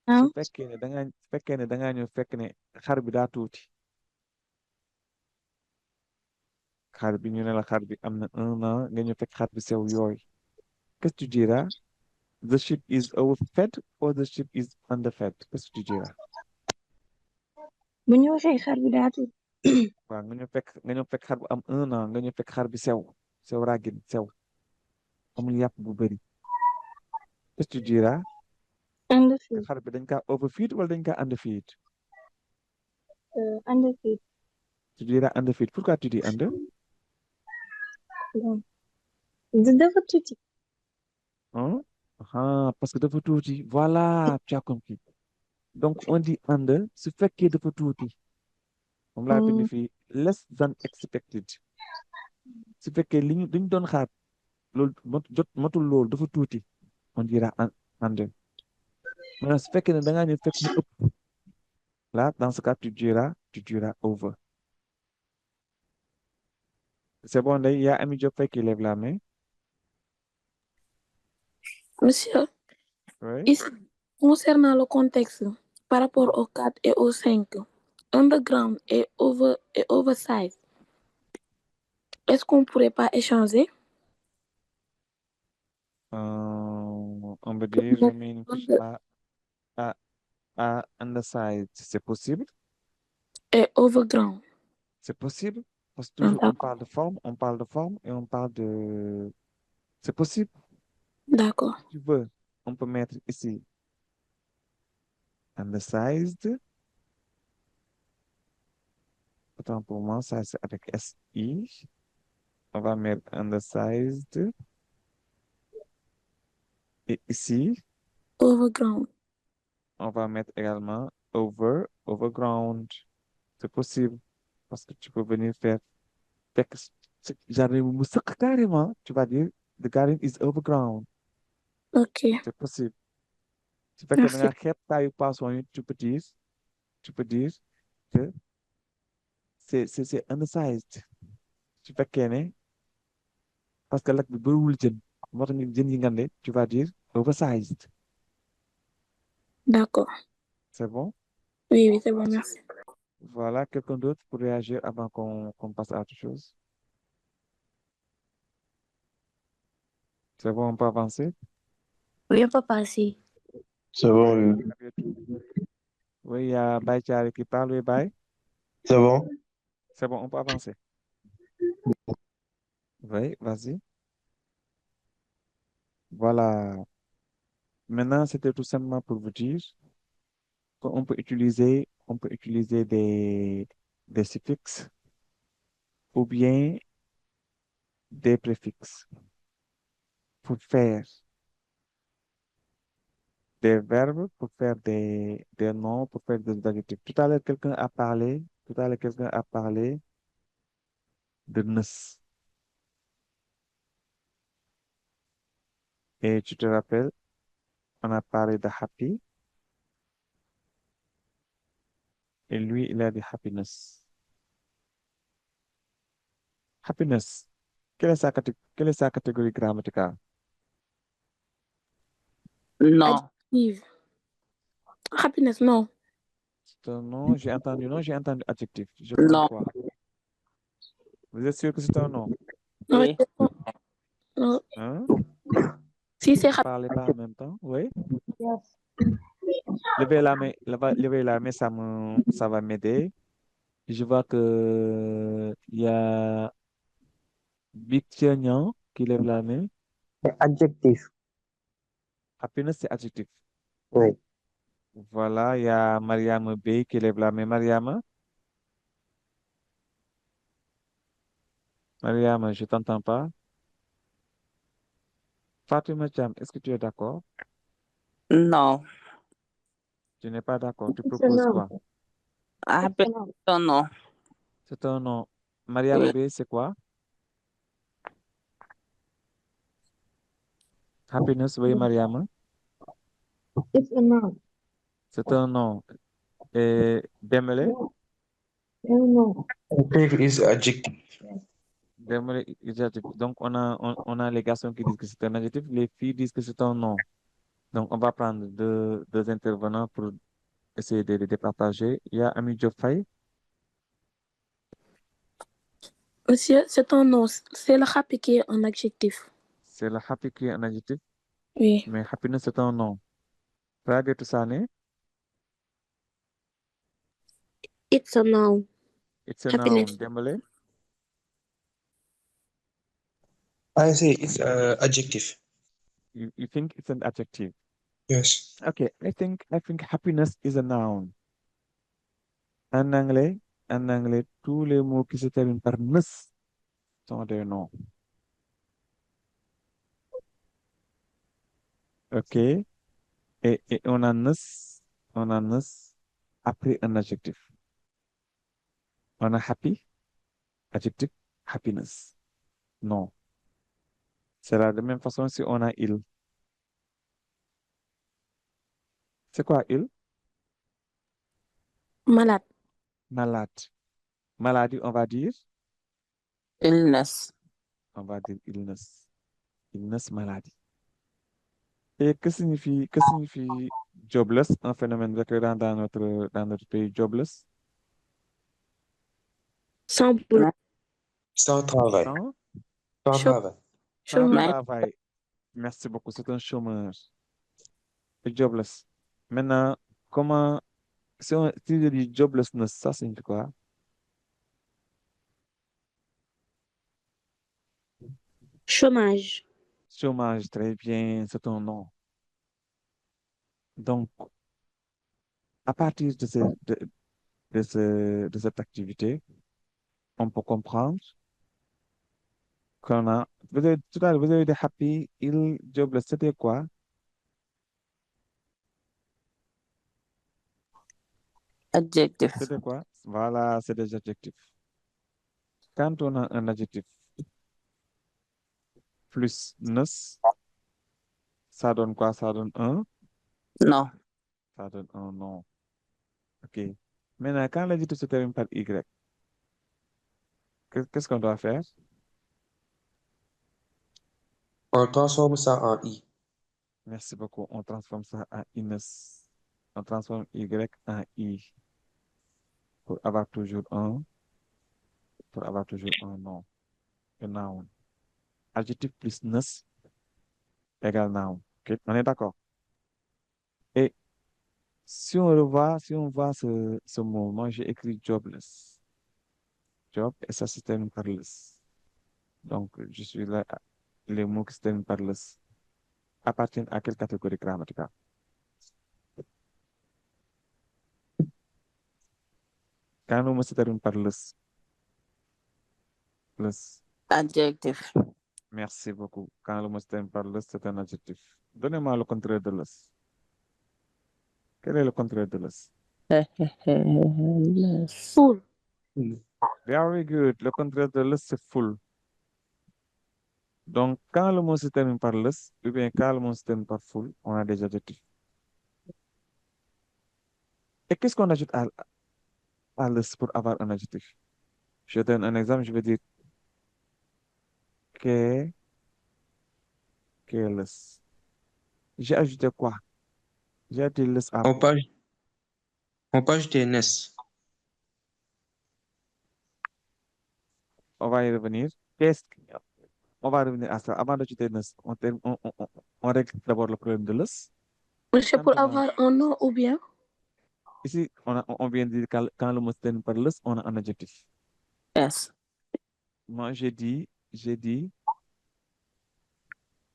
Hein? su fekkee ne dangaa ñëw fekk ne xar bi daa tuuti. Xar bi ñu ne la xar bi am na 1 an nga ñëw fekk xar bi sew yooyu. Qu'est-ce que tu diras? The sheep is overfed or the sheep is underfed? Qu'est-ce que tu diras? Bu ñu waxee xar bi daa tuut. Waaw nga ñëw fekk xar bu am 1 an nga ñëw fekk xar bi sew ràggin sew amul yàpp bu bëri. Qu'est-ce que tu diras? Que Underfeed, xar bi dañ kaa overfeed wala dañ kaa underfeed? underfeed. Tu diras underfeed. Pourquoi tu dis under? Bon, dafa tuuti. Hein? Ah, parce que dafa tuuti. Voilà, tu as compris. Donc on dit under su fekkee dafa tuuti. Moom laa bind fii less than expected. Su fekkee liñ doon xaar loolu matul loolu dafa tuuti. On dira under. Maintenant su fekkee ne da ngaa ñëw fekk mu ëpp. Là, dans ce cas, tu diras over. C'est bon, il y a Ami Diop qui lève la main. monsieur, Oui. ici, concernant le contexte par rapport au 4 et au 5, underground et oversize, est-ce qu'on pourrait pas échanger? On peut dire le meaning à underside. C'est possible? Et overground. C'est possible? Parce que Ah, toujours on d'accord. parle de forme et on parle de... C'est possible? D'accord. Si tu veux, on peut mettre ici undersized. Autant pour moi, ça c'est avec SI. On va mettre undersized. Et ici, Overground. on va mettre également overground. C'est possible. Parce que tu peux venir faire jardin bu mu sëq carrément. Tu vas dire the garden is overground. Ok, C'est possible. su fekkee da merci. nga xeeb taayu poisson yi tu peux dire que c'est undersized. su fekkee ne parce que lakk bi bëriwul jën moo tax jën yi ngande tu vas dire oversized. D'accord. C'est bon? Oui, oui, c'est bon, merci. Voilà, quelqu'un d'autre pour réagir avant qu'on passe à autre chose? C'est bon, on peut avancer? Oui, on peut passer. C'est bon, oui. Oui, il y a Baye Thiari qui parle, oui, Baye. C'est bon? C'est bon, on peut avancer. Oui, vas-y. Voilà. Maintenant, c'était tout simplement pour vous dire on peut utiliser des suffixes ou bien des préfixes pour faire des verbes, pour faire des noms, pour faire des adjectifs. Tout à l'heure, quelqu'un a parlé de nus. Et tu te rappelles, on a parlé de happy et lui, il a dit happiness. Happiness. Quelle est sa catégorie grammaticale? Non. Adjective. Happiness, non. C'est un nom, non, j'ai entendu adjectif. Je prends Non. quoi? Vous êtes sûr que c'est un nom? Non, Oui. non. Hein? Si c'est Ne parlez pas en même temps, oui? Yes. Levez la main, ça va m'aider. Je vois que il y a Victor Nyan qui lève la main. C'est adjectif. Happiness, c'est adjectif. Oui. Voilà, il y a Mariam B qui lève la main. Mariam, je t'entends pas. Fatima Cham, est-ce que tu es d'accord? Non. Tu n'es pas d'accord. Tu It's a proposes noun. quoi? It's a Happiness, noun. non. C'est un nom. Mariam Oui. B, c'est quoi? Happiness, oui, Mariam. It's a noun. C'est un nom. Et Demele? No, no, no. Adjective is adjective. Demele is adjectif. Donc, on a les garçons qui disent que c'est un adjectif, les filles disent que c'est un nom. Donc, on va prendre deux intervenants pour essayer de les départager. Il y a Ami Diop Faye, Monsieur, c'est un nom. C'est le happy qui est un adjectif. c'est le happy qui est un adjectif, Oui. mais happiness c'est un nom. Rabiatou Sané, It's a noun. it's a noun. Happiness. Dembele, I say it's adjective. you think it's an adjective. Yes. Okay, I think happiness is a noun. En anglais, tous les mots qui se terminent par ness sont des noms. Ok, et on a ness après un adjectif. On a happy, adjectif, happiness. Non. C'est la même façon si on a il. C'est quoi il? Malade. Malade. Maladie, Illness. on va dire illness. Illness, maladie. Et que signifie jobless, un phénomène récurrent dans notre pays, jobless? Sans boulot. Sans travail. Sans, Sans Chau- travail. sans Chômage. travail. Merci beaucoup, c'est un chômeur. Et jobless. Maintenant, comment, si je dis joblessness, ça signifie quoi? Chômage. Chômage, très bien, c'est un nom. Donc, à partir de cette activité, on peut comprendre qu'on a, tout à l'heure, vous avez dit happy, il, jobless, c'était quoi? Adjective. C'était quoi? Voilà, c'est des adjectifs. Quand on a un adjectif plus ness, ça donne quoi? Non. Ça donne un nom. OK. Maintenant, quand l'adjectif se termine par Y, qu'est-ce qu'on doit faire? On transforme ça en I. Merci beaucoup. On transforme ça en ines. On transforme Y en I pour avoir toujours un nom, un noun. Adjectif plus ness égale noun. OK? On est d'accord? Et si on voit ce mot, moi j'ai écrit jobless. job et ça se termine par less. Donc, je suis là, les mots qui se terminent par less appartiennent à quelle catégorie grammaticale? Quand le mot se termine par less, less. Adjective. Merci beaucoup. Quand le mot se termine par less, c'est un adjectif. Donnez-moi le contraire de less. Quel est le contraire de less? Less. Full. Very good. Le contraire de less, c'est full. Donc, quand le mot se termine par less, ou bien quand le mot se termine par full, on a des adjectifs. Et qu'est-ce qu'on ajoute à less pour avoir un adjectif? Je donne un exemple, je vais dire que, careless. J'ai ajouté quoi? J'ai ajouté less à On quoi? peut, on peut ajouter NS. On va y revenir. Qu'est-ce que- On va revenir à ça. Avant d'ajouter less, on règle d'abord le problème de less. Monsieur, Quand pour on a, avoir un nom ou bien? ici, on vient de dire quand le mot se termine par less, on a un adjectif. Yes. Moi, j'ai dit,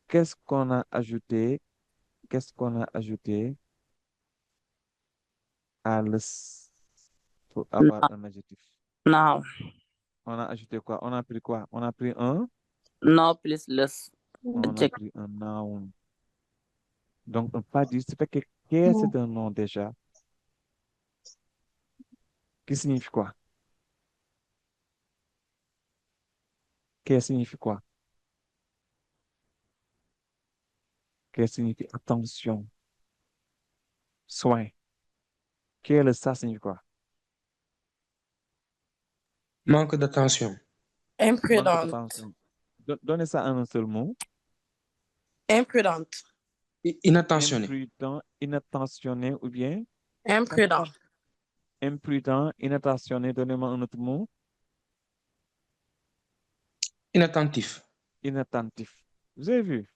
qu'est-ce qu'on a ajouté? Qu'est-ce qu'on a ajouté à less pour avoir un adjectif? Now. On a ajouté quoi? On a pris quoi? On a pris un, No plus less. on a Adjective. pris un noun. Donc, on peut pas dire, c'est fait que qu'est-ce c'est un nom déjà, qui signifie quoi? Qu'est-ce signifie quoi? Qu'est-ce signifie attention, soin? Quel ça signifie quoi? Manque d'attention. Manque Imprudente. d'attention. Donnez ça en un seul mot. Imprudente. Inattentionné. Imprudent, inattentionné ou bien Imprudent. imprudent, inattentionné. Donnez-moi un autre mot. Inattentif. Inattentif. Vous avez vu?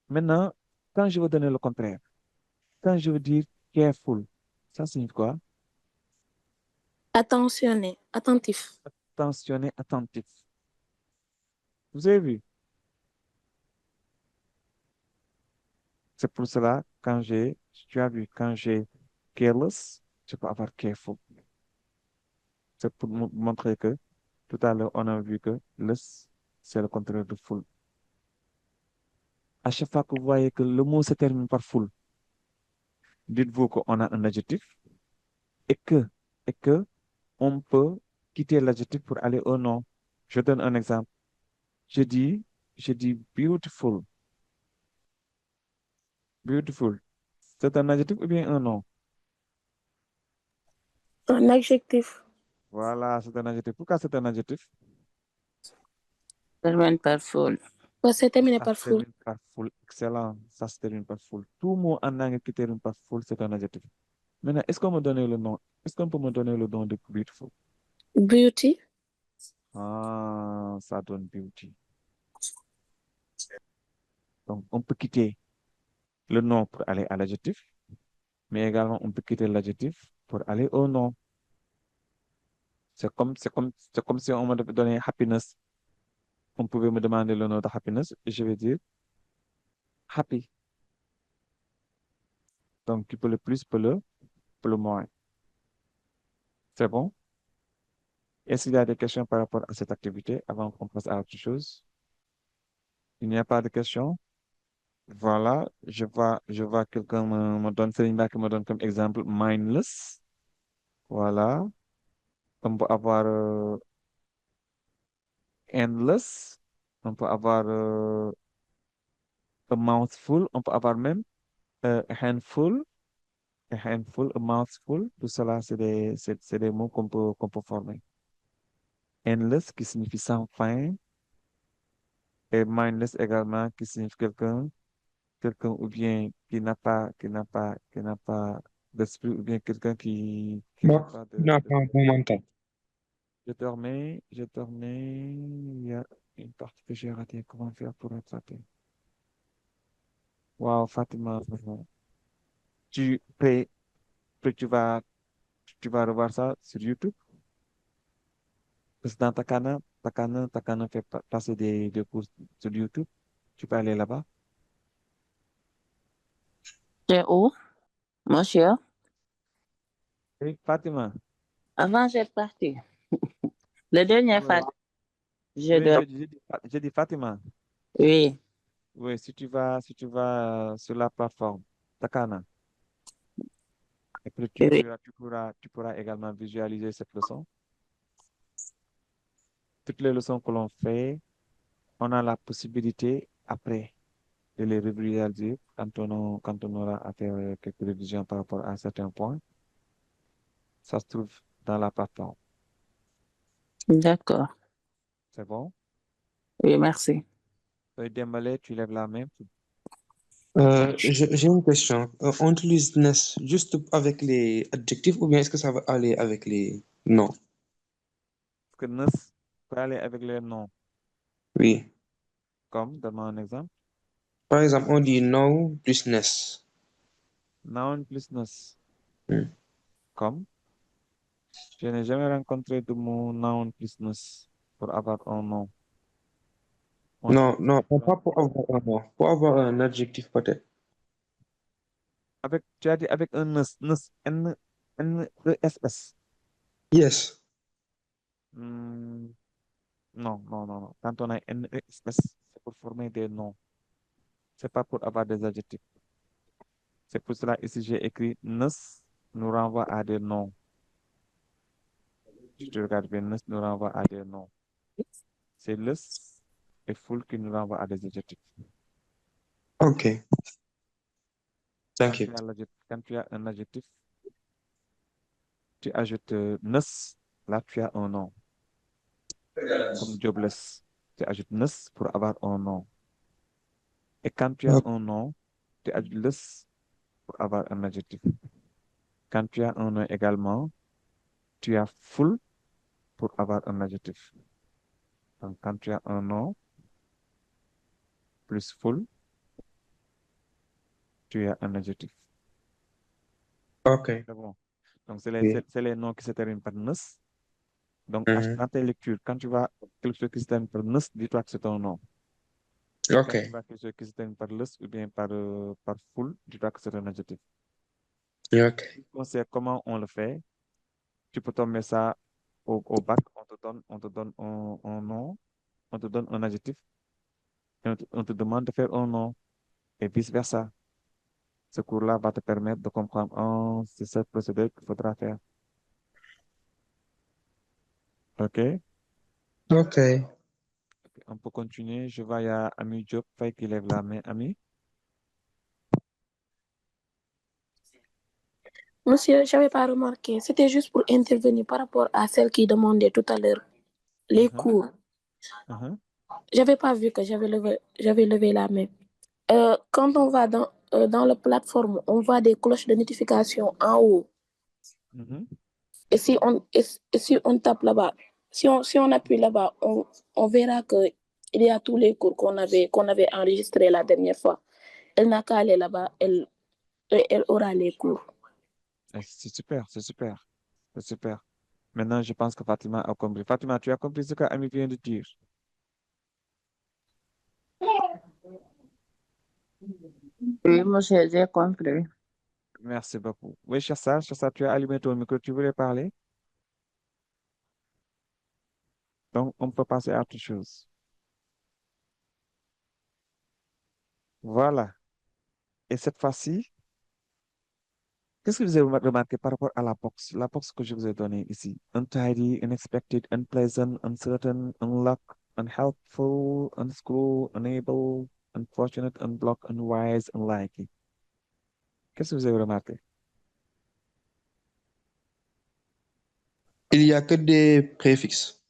Maintenant, quand je veux donner le contraire, quand je veux dire careful, ça signifie quoi? Attentionné. Attentif. Attentionné, attentif. Vous avez vu? C'est pour cela, tu as vu, quand j'ai careless, je peux avoir careful. C'est pour montrer que tout à l'heure, on a vu que less, c'est le contraire de full. À chaque fois que vous voyez que le mot se termine par full, dites-vous qu'on a un adjectif et que, et que on peut quitter l'adjectif pour aller au nom. Je donne un exemple. Je dis, je dis beautiful. Beautiful. C'est un adjectif ou bien un nom? Un adjectif. Voilà, c'est un adjectif. Pourquoi c'est un adjectif? Termine par full. Ouais, c'est terminé Ça par se full. termine par full. Excellent. Ça se termine par full. Tout mot en anglais qui termine par full, c'est un adjectif. Maintenant, est-ce qu'on me donne le nom? Est-ce qu'on peut me donner le nom de beautiful? Beauty. Ah, ça donne beauty. Donc, on peut quitter le nom pour aller à l'adjectif, mais également on peut quitter l'adjectif pour aller au nom. C'est comme si on me donnait happiness. On pouvait me demander le nom de happiness et je vais dire happy. Donc, tu peux le plus, peux le moins. C'est bon? Est-ce qu'il y a des questions par rapport à cette activité avant qu'on passe à autre chose? Il n'y a pas de questions? Voilà, je vois quelqu'un me donne, Selimba qui me donne comme exemple mindless. Voilà, on peut avoir endless, on peut avoir a mouthful, on peut avoir même a handful, a mouthful. Tout cela, c'est des mots qu'on peut former. Endless qui signifie sans fin et mindless également qui signifie quelqu'un ou bien qui n'a pas d'esprit ou bien quelqu'un qui n'a Bon, pas tu n'as pas un bon mental. je te remets, il y a une partie que j'ai ratée. Comment faire pour rattraper? Wow, Fatima, tu, peux- tu vas revoir ça sur YouTube? Parce que dans Takana fait passer des cours sur YouTube. Tu peux aller là-bas. C'est où, monsieur? Oui, Fatima. Avant, j'ai parti. Le dernier Ouais. fois, je Oui, dois. j'ai dit Fatima. Oui, Oui, si tu vas sur la plateforme Takana, et puis oui. tu pourras également visualiser cette leçon. Toutes les leçons que l'on fait, on a la possibilité après de les revisualiser quand on aura à faire quelques révisions par rapport à certains points. Ça se trouve dans la plateforme. D'accord. C'est bon? Oui, merci. Dembélé, tu lèves la main. J'ai une question. On utilise NES juste avec les adjectifs ou bien est-ce que ça va aller avec les noms? Parce que NES peut aller avec les noms. Oui. Comme, donne-moi un exemple. Par exemple, on dit now plus NES. Noun plus NES. Hmm. Comme, je n'ai jamais rencontré de mot noun plus NES pour avoir un nom. On Non, utilise non, plutôt pas pour avoir un nom. Pour avoir un adjectif peut-être. tu as dit avec un NES, N-E-S-S. Yes. Hmm, non, non, non, non. Quand on a N-E-S-S, c'est pour former des noms. C'est pas pour avoir des adjectifs. C'est pour cela ici j'ai écrit NES nous renvoie à des noms. Si tu regardes bien, NES nous renvoie à des noms. C'est less et full qui nous renvoie à des adjectifs. OK. Quand Thank you. tu as quand tu as un adjectif, tu ajoutes NES, là tu as un nom. Comme jobless, tu ajoutes NES pour avoir un nom. Et quand tu as un nom, tu ajoutes less pour avoir un adjectif. Quand tu as un nom également, tu as full pour avoir un adjectif. Donc quand tu as un nom plus full, tu as un adjectif. OK. C'est bon. Donc Oui. c'est les noms qui se terminent par NES. Donc Mhm. dans tes lectures, quand tu vois quelque chose qui se termine par NES, dis-toi que c'est un nom. Quand tu OK. vois quelque chose qui se termine par less ou bien par full, dis-toi que c'est un adjectif. OK. On sait comment on le fait. Tu peux tomber ça au bac, on te donne un nom, on te donne un adjectif, et on te demande de faire un nom, et vice-versa. Ce cours-là va te permettre de comprendre, oh, c'est cette procédure qu'il faudra faire. OK? OK. On peut continuer. Je vois, il y a Ami Diop Faye qui lève la main. Ami? Monsieur, j'avais pas remarqué. C'était juste pour intervenir par rapport à celle qui demandait tout à l'heure les Mhm, cours. mhm, J'avais pas vu que j'avais levé la main. Quand on va dans la plateforme, on voit des cloches de notification en haut. mhm. Et si on tape là-bas, si on appuie là-bas, on verra que il y a tous les cours qu'on avait enregistrés la dernière fois. Elle n'a qu'à aller là-bas, elle aura les cours. C'est super, c'est super, c'est super. Maintenant, je pense que Fatima a compris. Fatima, tu as compris ce que Ami vient de dire? Oui, monsieur, j'ai compris. Merci beaucoup. Oui, Chassa, tu as allumé ton micro, tu voulais parler? Donc, on peut passer à autre chose. Voilà. Et cette fois-ci, qu'est-ce que vous avez remarqué par rapport à la box que je vous ai donnée ici? Untidy, unexpected, unpleasant, uncertain, unluck, unhelpful, unscrew, unable, unfortunate, unblock, unwise, unlikely. Qu'est-ce que vous avez remarqué? Il y a que des préfixes.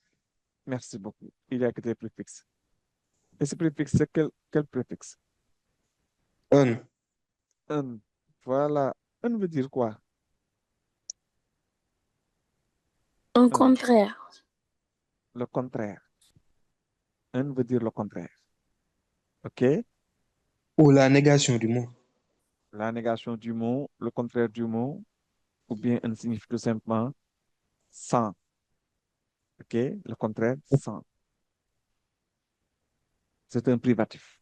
Merci beaucoup. Il y a que des préfixes. Et ce préfixe, c'est quel préfixe? Un. Un. Voilà. Un veut dire quoi? Un Un. contraire. Le contraire. Un veut dire le contraire. OK? Ou la négation du mot. La négation du mot, le contraire du mot, ou bien un signifie tout simplement sans. OK? OK? Le contraire, sans. C'est un privatif.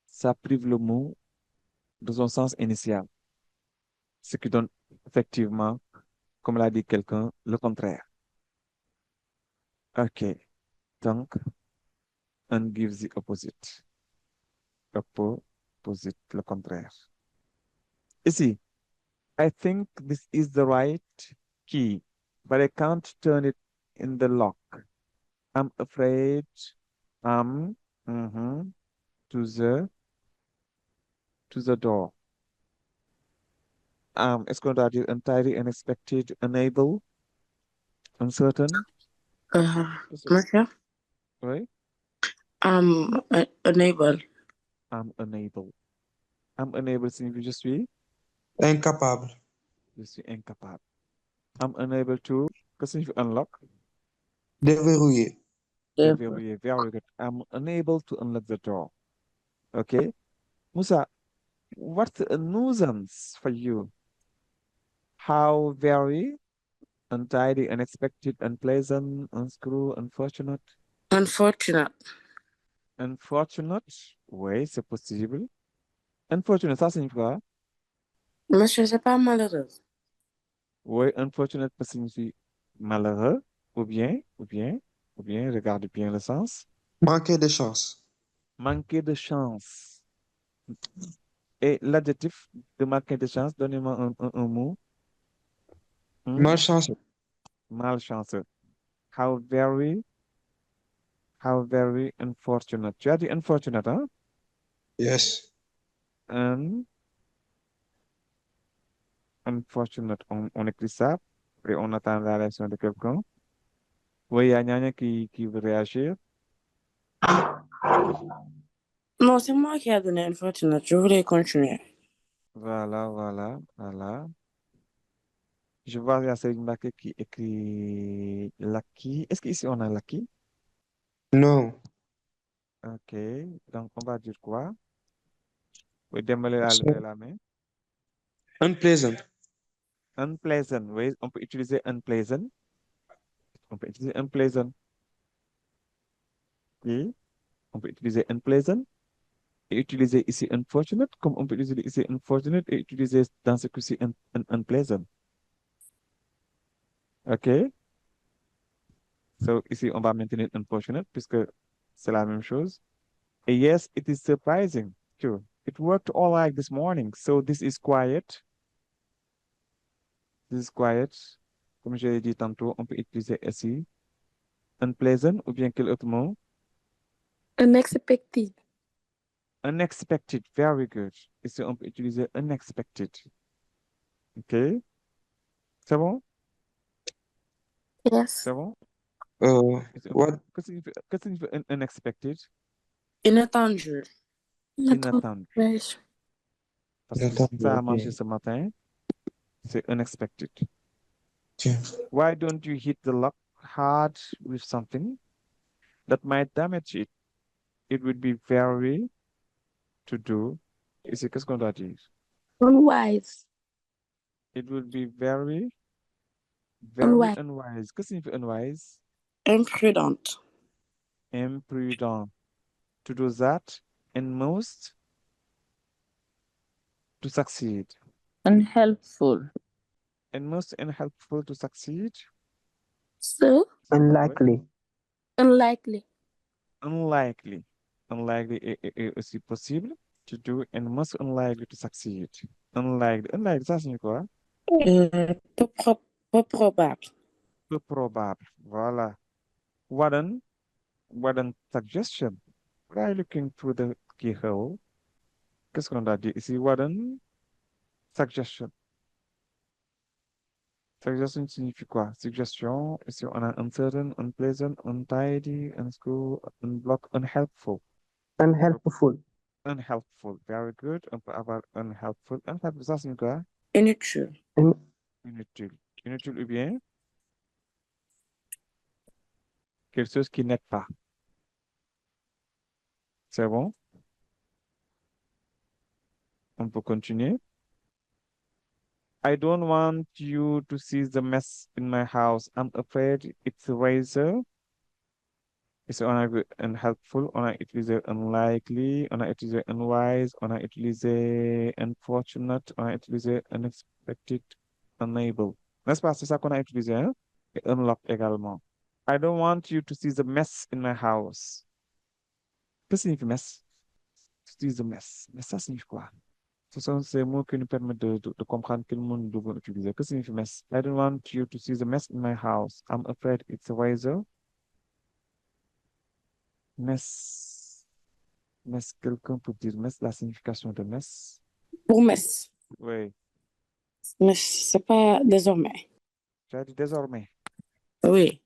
Ça prive le mot de son sens initial, ce qui donne effectivement, comme l'a dit quelqu'un, le contraire. OK. Donc, and gives the opposite. Opposite, le contraire. Ici, I think this is the right key, but I can't turn it in the lock. I'm afraid I'm to the door. Est-ce qu'on doit dire untidy, unexpected, unable, uncertain? Monsieur, Oui? unable. I'm unable. I'm unable signifie Incapable. je suis incapable. I'm unable to, que signifie unlock? Déverrouiller. Déverrouiller. Very good. I'm unable to unlock the door. Okay? Musa, what's a nuisance for you? How very untidy, unexpected, unpleasant, unscrew, unfortunate. Unfortunate. Unfortunate, oui, c'est possible. Unfortunate, ça signifie quoi? Monsieur, c'est pas malheureux. Oui, unfortunate peut signifier malheureux, ou bien, regarde bien le sens. Manquer de chance. Manquer de chance. Et l'adjectif de manquer de chance, donnez-moi un mot. Malchanceux. Malchanceux. How very unfortunate. Tu as dit unfortunate, hein? Yes. Unfortunate. On écrit ça et on attend la réaction de quelqu'un. Oui, il y a Nyanya qui veut réagir. Non, c'est moi qui ai donné unfortunate. Je voulais continuer. Voilà. Je vois, il y a Céline Baké qui écrit Lucky. Est-ce qu'ici on a Lucky? Non. Ok, donc on va dire quoi? Oui, Dembélé a levé la main. Unpleasant. Unpleasant, oui, on peut utiliser unpleasant. On peut utiliser unpleasant. Oui, on peut utiliser unpleasant et utiliser ici unfortunate, comme on peut utiliser ici unfortunate et utiliser dans ce coup-ci unpleasant. Ok, so ici on va maintenir unfortunate puisque c'est la même chose. Et yes, it is surprising too. It worked all right this morning, so this is quiet. This is quiet. Comme je l'ai dit tantôt, on peut utiliser ici unpleasant ou bien quel autre mot? Unexpected. Unexpected, very good. Ici, on peut utiliser unexpected. OK? C'est bon? Yes. C'est bon? What? Que signifie unexpected? Inattendu. Inattendu. Parce que ça a Ok. marché ce matin, c'est unexpected. Tiens. Why don't you hit the lock hard with something that might damage it? It would be very to do. Ici, qu'est-ce qu'on doit dire? Unwise. It would be very Unwise. unwise. Que signifie unwise? Imprudent. Imprudent. To do that and most to succeed. Unhelpful. And most unhelpful to succeed. So Unlikely. unlikely. Unlikely. Unlikely est aussi possible to do and most unlikely to succeed. Unlikely. Unlikely, ça signifie quoi? Peu probable. Peu probable. Voilà. What an suggestion. Try looking through the keyhole. Qu'est-ce qu'on a dit ici? What an suggestion. Suggestion signifie quoi? Suggestion, ici on a uncertain, unpleasant, untidy, unschool, unblock, unhelpful. Unhelpful. Unhelpful, very good. On peut avoir unhelpful. Unhelpful, ça signifie quoi? Inutile. Inutile. Inutile ou bien quelque chose qui n'aide pas. C'est bon? On peut continuer. I don't want you to see the mess in my house. I'm afraid it's a razor. Is on a unhelpful, on a utiliser unlikely, on a utiliser unwise, on a utiliser unfortunate, on a utiliser unexpected, unable. N'est-ce pas? C'est ça qu'on a utilisé, hein? Et unlock également. I don't want you to see the mess in my house. Que signifie mess? To see the mess. Mais ça signifie quoi? Ce sont ces mots qui nous permettent de comprendre quel mot nous devons utiliser. Que signifie mess? I don't want you to see the mess in my house. I'm afraid it's a razor. Mess. Mess, quelqu'un peut dire mess, la signification de mess. Pour mess. Oui. Mais c'est pas désormais. Tu as dit désormais. Oui.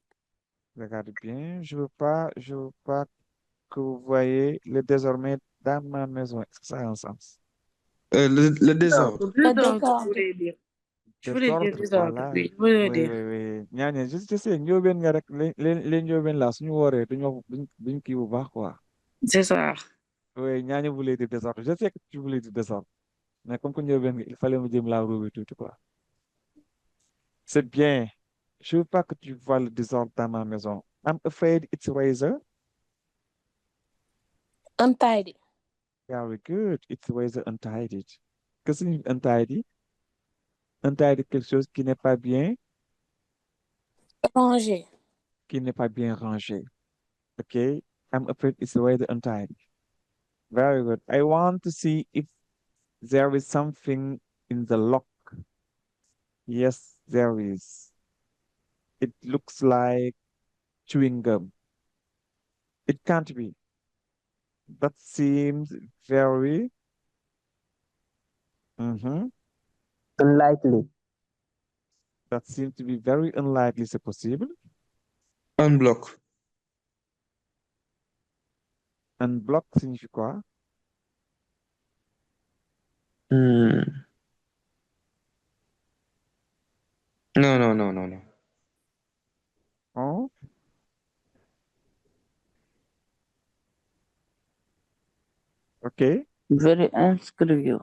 Regardez bien. Je veux pas que vous voyez le désormais dans ma maison. Est-ce que ça a un sens? Le désordre. Désordre. Je voulais dire Désordre, désordre, voilà. oui. Je voulais Oui, dire. oui. Ñaañe, je sais, njóobeen nga rek, leen njóobeen la suñu wooree duñ kii bu baax, quoi. C'est ça. Oui, ñaañe voulait dire désordre. Je sais que tu voulais dire désordre. Mais comme que njóobeen nga, il fallait me dire la roue tout, quoi. C'est bien. Je veux pas que tu vois le désordre dans ma maison. I'm afraid it's a razor. Untidy. Very good. It's a razor untidy. Que signifie untidy? Untidy, quelque chose qui n'est pas bien, Rangé. qui n'est pas bien rangé. Okay? I'm afraid it's a razor untidy. Very good. I want to see if there is something in the lock. Yes, there is. It looks like chewing gum. It can't be. That seems very Unlikely. that seems to be very unlikely. C'est possible. Unblock. Unblock signifie quoi? Hmm. Non. Oh, ok. Very unscrew.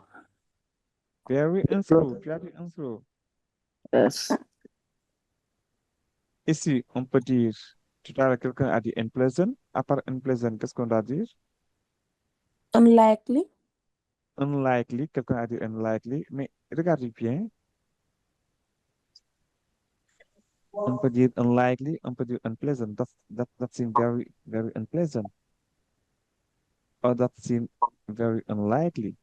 Very unscrew. Tu as dit unscrew. Yes. Ici, on peut dire, tout à l'heure, quelqu'un a dit unpleasant. À part unpleasant, qu'est-ce qu'on doit dire? Unlikely. Unlikely, quelqu'un a dit unlikely. Mais regardez bien. On peut dire unlikely, on peut dire unpleasant. That seems very, very unpleasant. Or that seems very unlikely.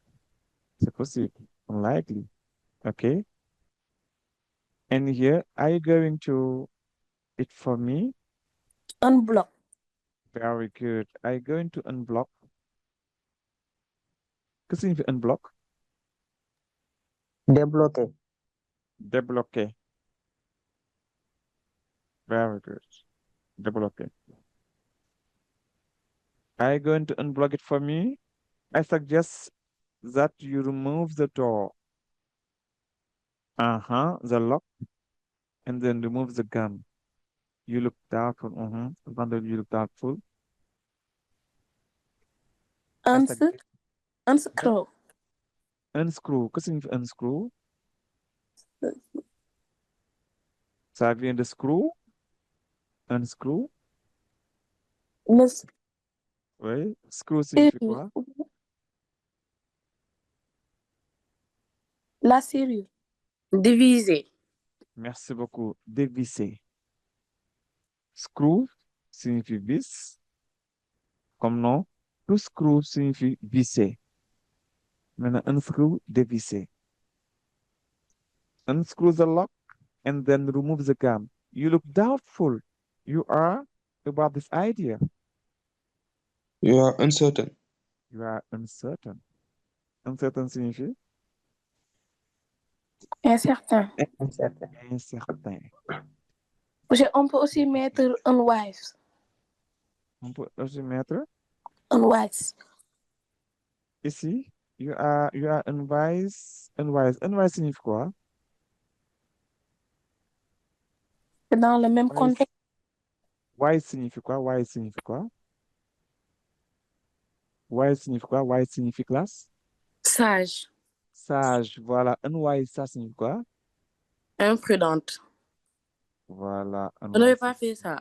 C'est possible. Unlikely. Okay. And here, are you going to it for me? Unblock. Very good. Are you going to unblock? Que signifie unblock? Débloqué. Débloquer. Very good. Débloquer. Are you going to unblock it for me? I suggest that you remove the door. The lock, and then remove the gum. You look doubtful. Vandal, you look doubtful. I suggest Unscrew. unscrew. Que signifie unscrew? Ça vient de screw? Unscrew? Miss. Oui. Screw signifie quoi? La serrure. Diviser. Merci beaucoup. Dévisser. Screw signifie vis, comme nom. To screw signifie visser. Maintenant, unscrew, dévisser. Unscrew the lock and then remove the gum. You look doubtful. You are about this idea. You are uncertain. You are uncertain. Uncertain signifie Incertain. Incertain. incertain. On peut aussi mettre unwise. On peut aussi mettre Unwise. ici, you are unwise. Unwise. Unwise signifie quoi? C'est dans le même contexte. Wise signifie quoi? Wise signifie quoi? Wise signifie quoi? Wise signifie classe? Sage. Sage, voilà. Unwise, ça signifie quoi? Imprudente. Voilà, On n'avait pas fait ça.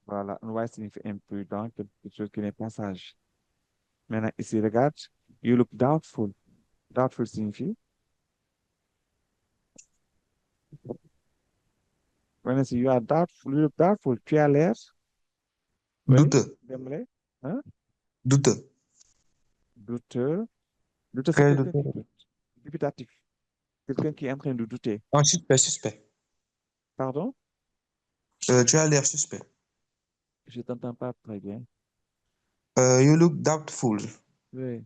Voilà, un signifie imprudent, quelque chose qui n'est pas sage. Maintenant, ici, regarde, you look doubtful. Doubtful signifie, when I say you are doubtful, you look doubtful, tu as l'air, oui, Douteux. Dembélé, hein? Douteux. Douteux. Douteux, c'est Très quelqu'un qui douteux. doute. Dubitatif. Quelqu'un qui est en train de douter. Non, suspect, suspect. Pardon? Tu as l'air suspect. Je t'entends pas très bien. You look doubtful. Oui.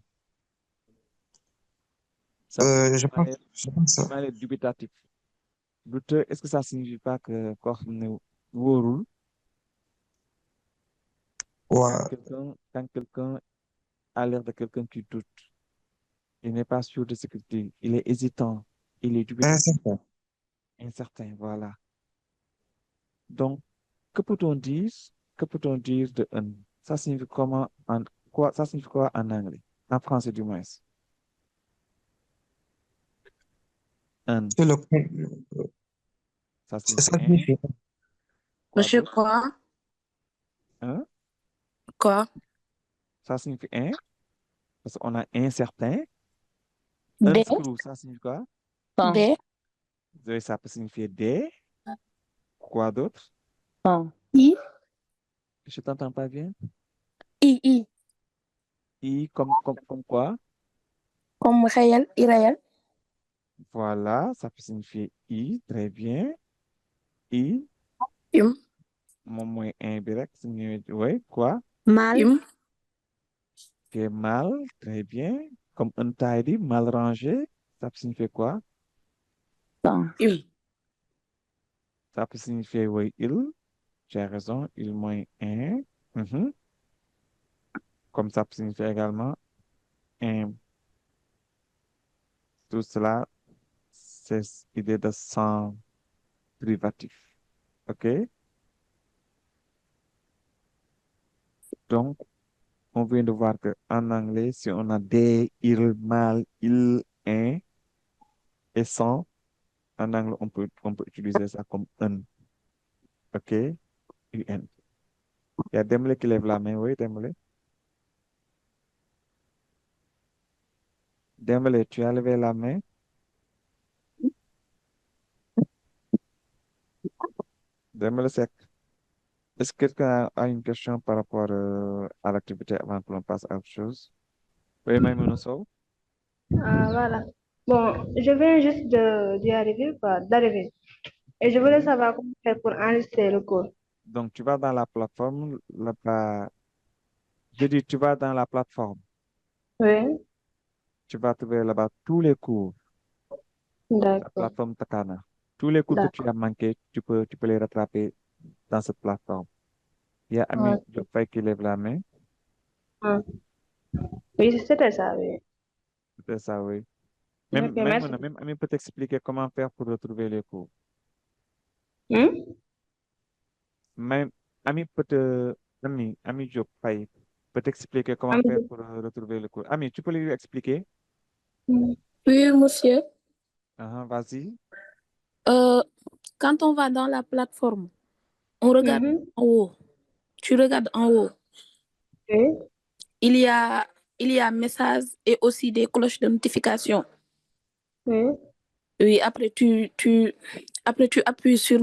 Ça signifie Je pense, je pense ça. mal être dubitatif. Douteux, est-ce que ça signifie pas que koo xam ne wóorul? Ouais. Quand quelqu'un a l'air de quelqu'un qui doute, il n'est pas sûr de ce qu'il dit, il est hésitant, il est dubitatif, Incertain. incertain, voilà. Donc, que peut-on dire? Que peut-on dire de un? Ça signifie quoi? Ça signifie quoi en anglais? En français du moins. Un. C'est le, Ça ça signifie un. signifie. Quoi Monsieur d'autre? quoi? Un. Quoi? Ça signifie un. Parce qu'on a incertain. Des. Unscrew, ça signifie quoi? Des. Oui, ça peut signifier des. Quoi d'autre? I. Je t'entends pas bien. I. I comme quoi? Comme réel, irréel. Voilà, ça peut signifier I, très bien. I, Hum. mon moins indirect, signifie, oui, quoi? Mal. Hum. Que mal, très bien. Comme untidy, mal rangé, ça peut signifier quoi? Hum. Ça peut signifier, oui, il, tu as raison, il moins un. Mhm. Comme ça peut signifier également un. Tout cela, c'est l'idée de sens privatif. OK? Donc, on vient de voir que en anglais, si on a des, il, mal, il, un et sans, en anglais, on peut utiliser ça comme un. OK? Un. Il y a Dembélé qui lève la main, oui, Dembélé. Dembélé, tu as levé la main. Dembélé Sek. Est-ce que quelqu'un a une question par rapport à l'activité avant que l'on passe à autre chose? Oui, Maïmouna Sow. Ah, voilà. Bon, je viens juste d'y arriver, quoi, d'arriver. Et je voulais OK. savoir comment faire pour enregistrer le cours. Donc, tu vas dans la plateforme, je dis, tu vas dans la plateforme. Oui, Tu vas trouver là-bas tous les cours, la d'accord, plateforme Takana. Tous les cours que tu d'accord. as manqués, tu peux les rattraper dans cette plateforme. Il y a Ami Ok. Diopay qui lève la main. Ah. Oui, c'était ça, oui. C'est ça, oui. Ok, merci. Même Ami peut t'expliquer comment faire pour retrouver les cours. Hmm? Même Ami Ami Diopay peut t'expliquer comment faire pour retrouver le cours. Ami, tu peux lui expliquer? Oui, monsieur. Vas-y. Euh, Quand on va dans la plateforme, on regarde Mhm. en haut. Tu regardes en haut. Oui, Il y a, il y a messages et aussi des cloches de notification. oui. Oui, après tu appuies sur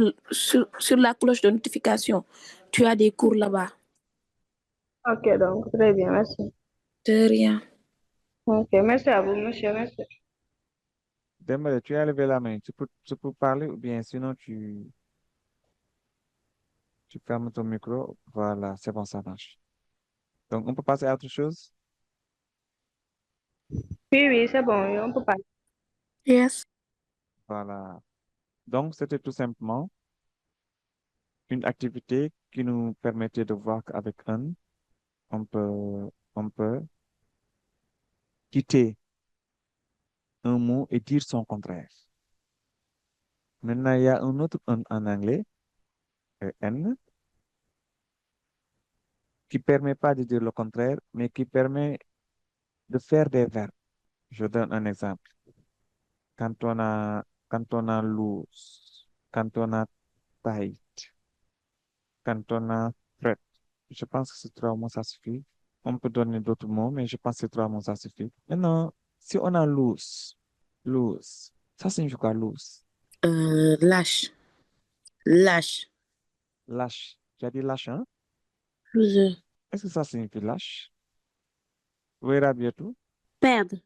la cloche de notification. Tu as des cours là-bas. Ok, donc, très bien, merci. De rien. Ok, merci à vous, monsieur, merci. Dembélé, tu as levé la main. Tu peux parler ou bien sinon tu fermes ton micro. Voilà, c'est bon, ça marche. Donc, on peut passer à autre chose? Oui, oui, c'est bon, oui, on peut parler. Yes. Voilà. Donc, c'était tout simplement une activité qui nous permettait de voir qu'avec un, on peut quitter un mot et dire son contraire. Maintenant, il y a un autre un en anglais, N, qui permet pas de dire le contraire, mais qui permet de faire des verbes. Je donne un exemple. Quand on a quand on a loose, quand on a tight, quand on a thread. Je pense que ces trois mots, ça suffit. On peut donner d'autres mots, mais je pense que ces trois mots, ça suffit. Maintenant, si on a loose, ça signifie quoi, loose? Lâche. Lâche. Lâche. Tu as dit lâche, hein? Loser. Est-ce que ça signifie lâche? Oui, bientôt. Perdre.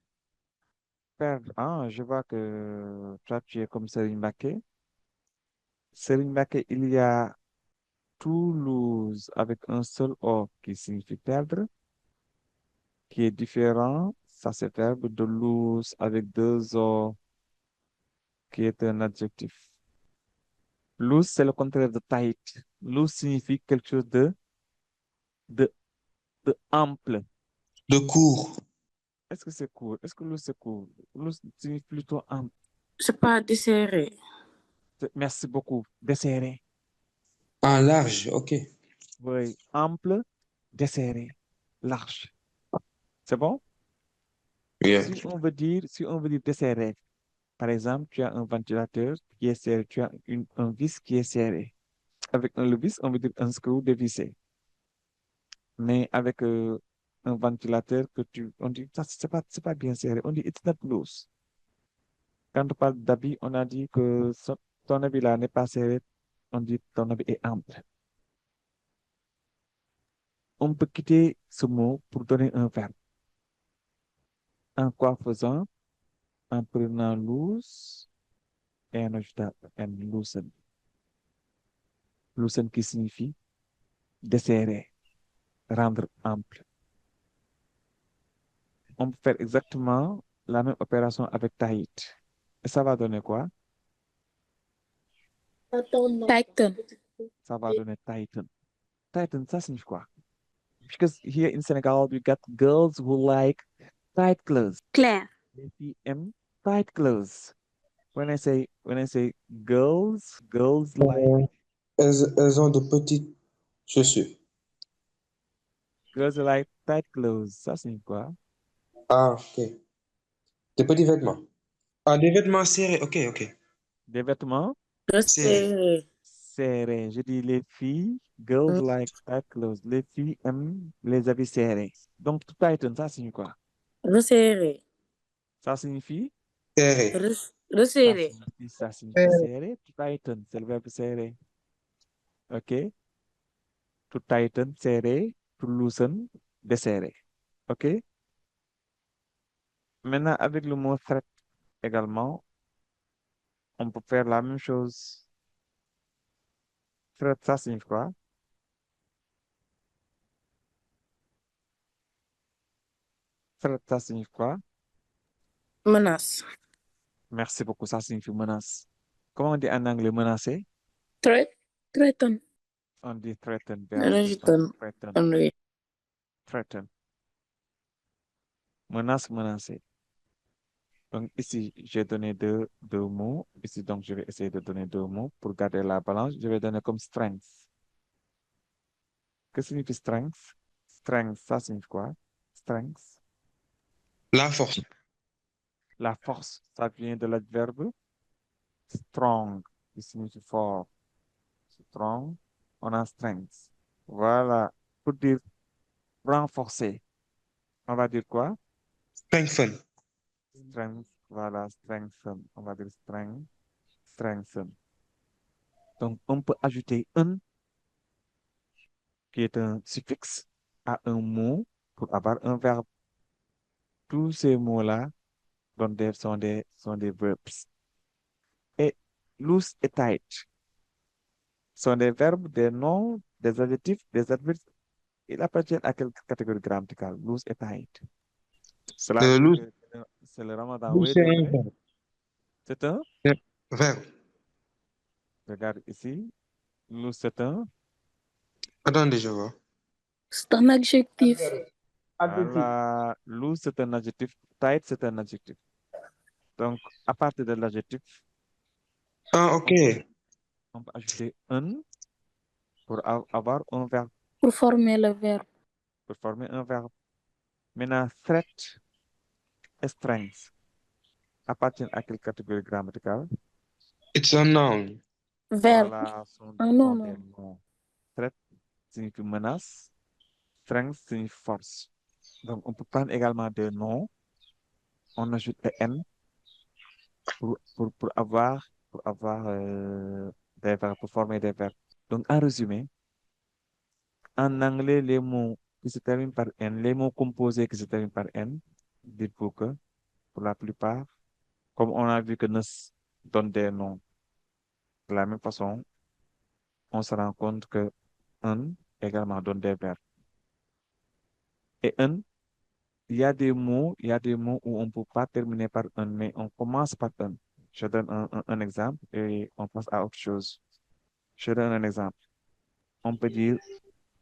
Perdre. Ah, je vois que toi, tu es comme Serigne Mbacké. Serigne Mbacké, il y a Toulouse avec un seul O qui signifie perdre, qui est différent, ça c'est verbe de lose avec deux O qui est un adjectif. Loose, c'est le contraire de tight. Loose signifie quelque chose de, de ample. De court. Est-ce que c'est court? Est-ce que loose c'est court? Loose signifie plutôt ample. C'est pas desserré. Merci beaucoup. Desserré. Ah, large, ok. Oui, ample, desserré, large. C'est bon? Yeah. Si on veut dire desserré, par exemple, tu as un ventilateur qui est serré, tu as un vis qui est serré. Avec un vis, on veut dire un screw dévissé. Mais avec un ventilateur on dit, ça, c'est pas bien serré. On dit, it's not loose. Quand on parle d'habit, on a dit que ton habit là n'est pas serré. On dit, ton habit est ample. On peut quitter ce mot pour donner un verbe. En quoi faisant? En prenant loose et en ajoutant un loosen. Loosen qui signifie desserrer, rendre ample. On peut faire exactement la même opération avec tight. Et ça va donner quoi? Tighten. Ça va donner tighten. Tighten, ça signifie quoi? Because here in Senegal, we got girls who like tight clothes. Claire. Les filles aiment tight clothes. When I say girls like Elles ont de petites chaussures. girls like tight clothes. Ça signifie quoi? Ah, ok. Des petits vêtements. Ah, des vêtements serrés, ok, ok. Des vêtements Resserré. serrés. Je dis les filles, girls like tight clothes. Les filles aiment les habits serrés. Donc, tout tighten, ça signifie quoi? Resserré. Ça signifie? Serré. Resserré. Ça signifie serré. To tighten, c'est le verbe serré. OK? To tighten, serré. To loosen, desserrer. OK? Maintenant, avec le mot thread également, on peut faire la même chose. Thread, ça signifie quoi? Thread, ça signifie quoi? Menace. Merci beaucoup, ça signifie menace. Comment on dit en anglais menacer? Threaten. On dit threaten, Threaten. threaten, threaten. Menace, menacer. Donc ici, j'ai donné deux mots. Ici, donc, je vais essayer de donner deux mots pour garder la balance. Je vais donner comme strength. Que signifie strength? Strength, ça signifie quoi? Strength. La force. La force, ça vient de l'adverbe strong, qui signifie fort. Strong, on a strength. Voilà. Pour dire renforcer, on va dire quoi? Strengthen. Strength, voilà, strengthen. On va dire strength, strengthen. Donc, on peut ajouter un, qui est un suffixe, à un mot pour avoir un verbe. Tous ces mots-là sont des verbes. Et loose et tight sont des verbes, des noms, des adjectifs, des adverbes. Ils appartiennent à quelle catégorie grammaticale? Loose et tight. Cela veut Loose, dire que c'est le ramadan. loose, Oui, c'est un désolé. verbe. C'est un? Verbe. Regarde ici. Loose, c'est un. Attendez, je vois. C'est un adjectif. Voilà. Loose, c'est un adjectif. Tight, c'est un adjectif. Donc, à partir de l'adjectif, Ah, ok. on peut ajouter un pour avoir un verbe, Pour former le verbe. pour former un verbe. Maintenant, threat et strength appartiennent à quelle catégorie grammaticale? It's a noun. Verbe. Voilà, sont Ah non, des non. noms. Threat signifie menace. Strength signifie force. Donc, on peut prendre également des noms. On ajoute le N pour avoir des verbes, pour former des verbes. Donc, en résumé, en anglais, les mots qui se terminent par N, les mots composés qui se terminent par N, dites-vous que, pour la plupart, comme on a vu que nous donne des noms de la même façon, on se rend compte que un également donne des verbes. Et un, il y a des mots où on ne peut pas terminer par un, mais on commence par un. Je donne un exemple et on passe à autre chose. Je donne un exemple. On peut dire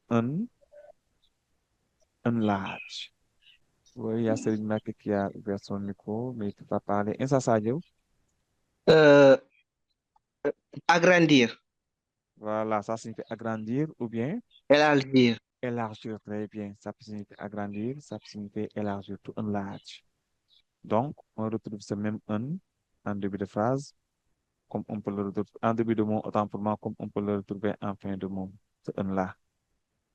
un, un large. Oui, il y a Céline Mack qui a ouvert son micro, mais tu vas parler. Et ça, Sadio? Euh, agrandir, Voilà, ça signifie agrandir ou bien élargir. élargir. Très bien. Ça peut signifier agrandir, ça peut signifier élargir, to enlarge. Donc, on retrouve ce même un en début de phrase, comme on peut le retrouver en début de mot, autant pour moi, comme on peut le retrouver en fin de mot. Ce un-là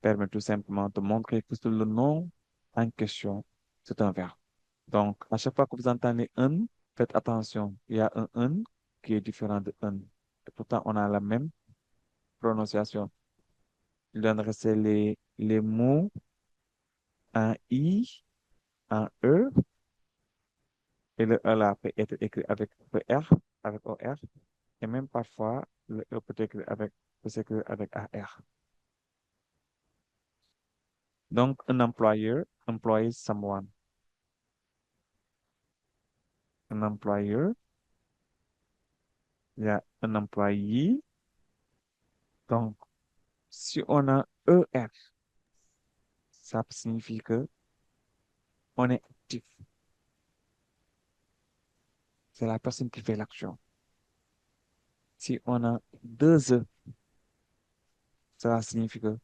permet tout simplement de montrer que le nom en question, c'est un verbe. Donc, à chaque fois que vous entendez un, faites attention. Il y a un qui est différent de un. Et pourtant, on a la même prononciation. Il donne rester les mots en I, en E, et le E là peut être écrit avec ER, avec OR, et même parfois, le E peut s'écrire avec AR. Donc, un employeur employs someone. Un employeur, il y a un employé. Donc, si on a ER, ça signifie que on est actif. C'est la personne qui fait l'action. Si on a deux E, cela signifie que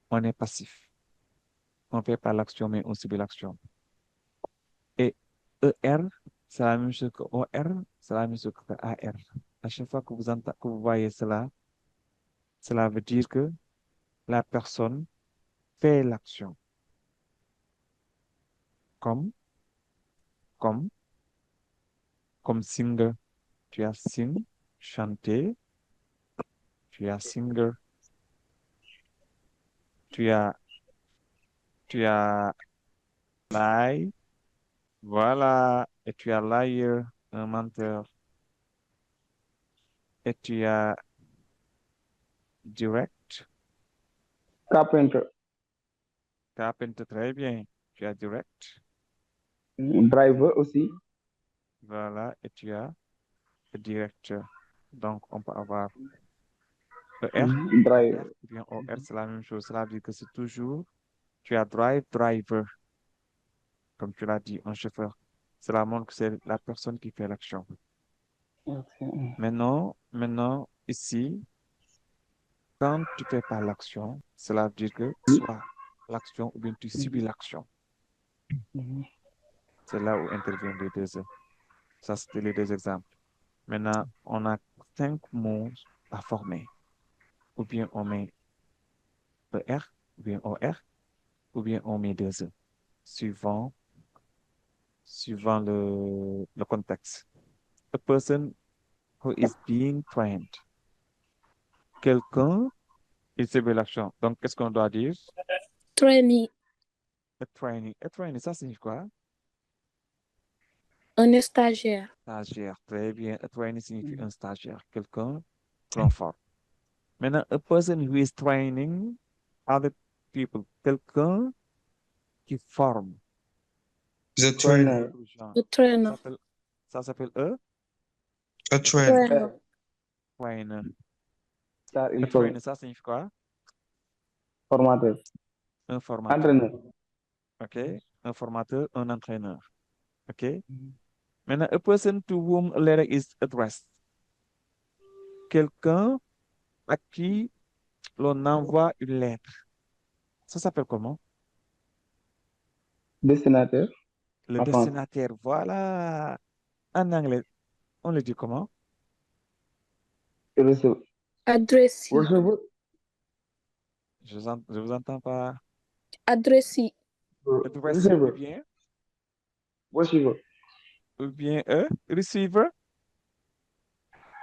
on est passif. On ne fait pas l'action, mais on subit l'action. Et ER, c'est la même chose que OR, c'est la même chose que AR. À chaque fois que que vous voyez cela, cela veut dire que la personne fait l'action. Comme, comme, comme singer. Tu as sing, chanter. Tu as singer. Tu as, tu as lie. Voilà. Et tu as liar, un menteur. Et tu as direct. Carpenter, Carpenter, très bien. Tu as direct. driver aussi. Voilà. Et tu as directeur. Donc, on peut avoir ER, Driver. AR ou bien OR, c'est la même chose. Cela veut dire que c'est toujours, tu as drive, driver, comme tu l'as dit, un chauffeur. Cela montre que c'est la personne qui fait l'action. Maintenant, ici, quand tu fais pas l'action, cela veut dire que soit l'action ou bien tu subis l'action. C'est là où interviennent les deux. Ça, c'était les deux exemples. Maintenant, on a 5 mots à former. Ou bien on met ER, ou bien OR, ou bien on met deux E, suivant le contexte. A person who is being trained. Quelqu'un, il subit l'action. Donc, qu'est-ce qu'on doit dire? Trainee. A training. A training, ça signifie quoi? Un stagiaire. Stagiaire. Très bien. A training signifie un stagiaire. Quelqu'un que l'on forme. Maintenant, a person who is training other people. Quelqu'un qui forme The trainer. d'autres gens. The trainer. Ça s'appelle a A trainer. Trainer. trainer. Ça, il A faut. trainer, ça signifie quoi? Formateur. Un formateur. Entraîneur. OK? Un formateur, un entraîneur. OK? Maintenant, a person to whom a letter is addressed. Quelqu'un à qui l'on envoie une lettre. Ça s'appelle comment? Destinateur. Le En France. destinataire. Voilà. En anglais, on le dit comment? Addressee. Receiver. Je vous entends pas. Addressee. Addressee Receiver. ou bien receiver.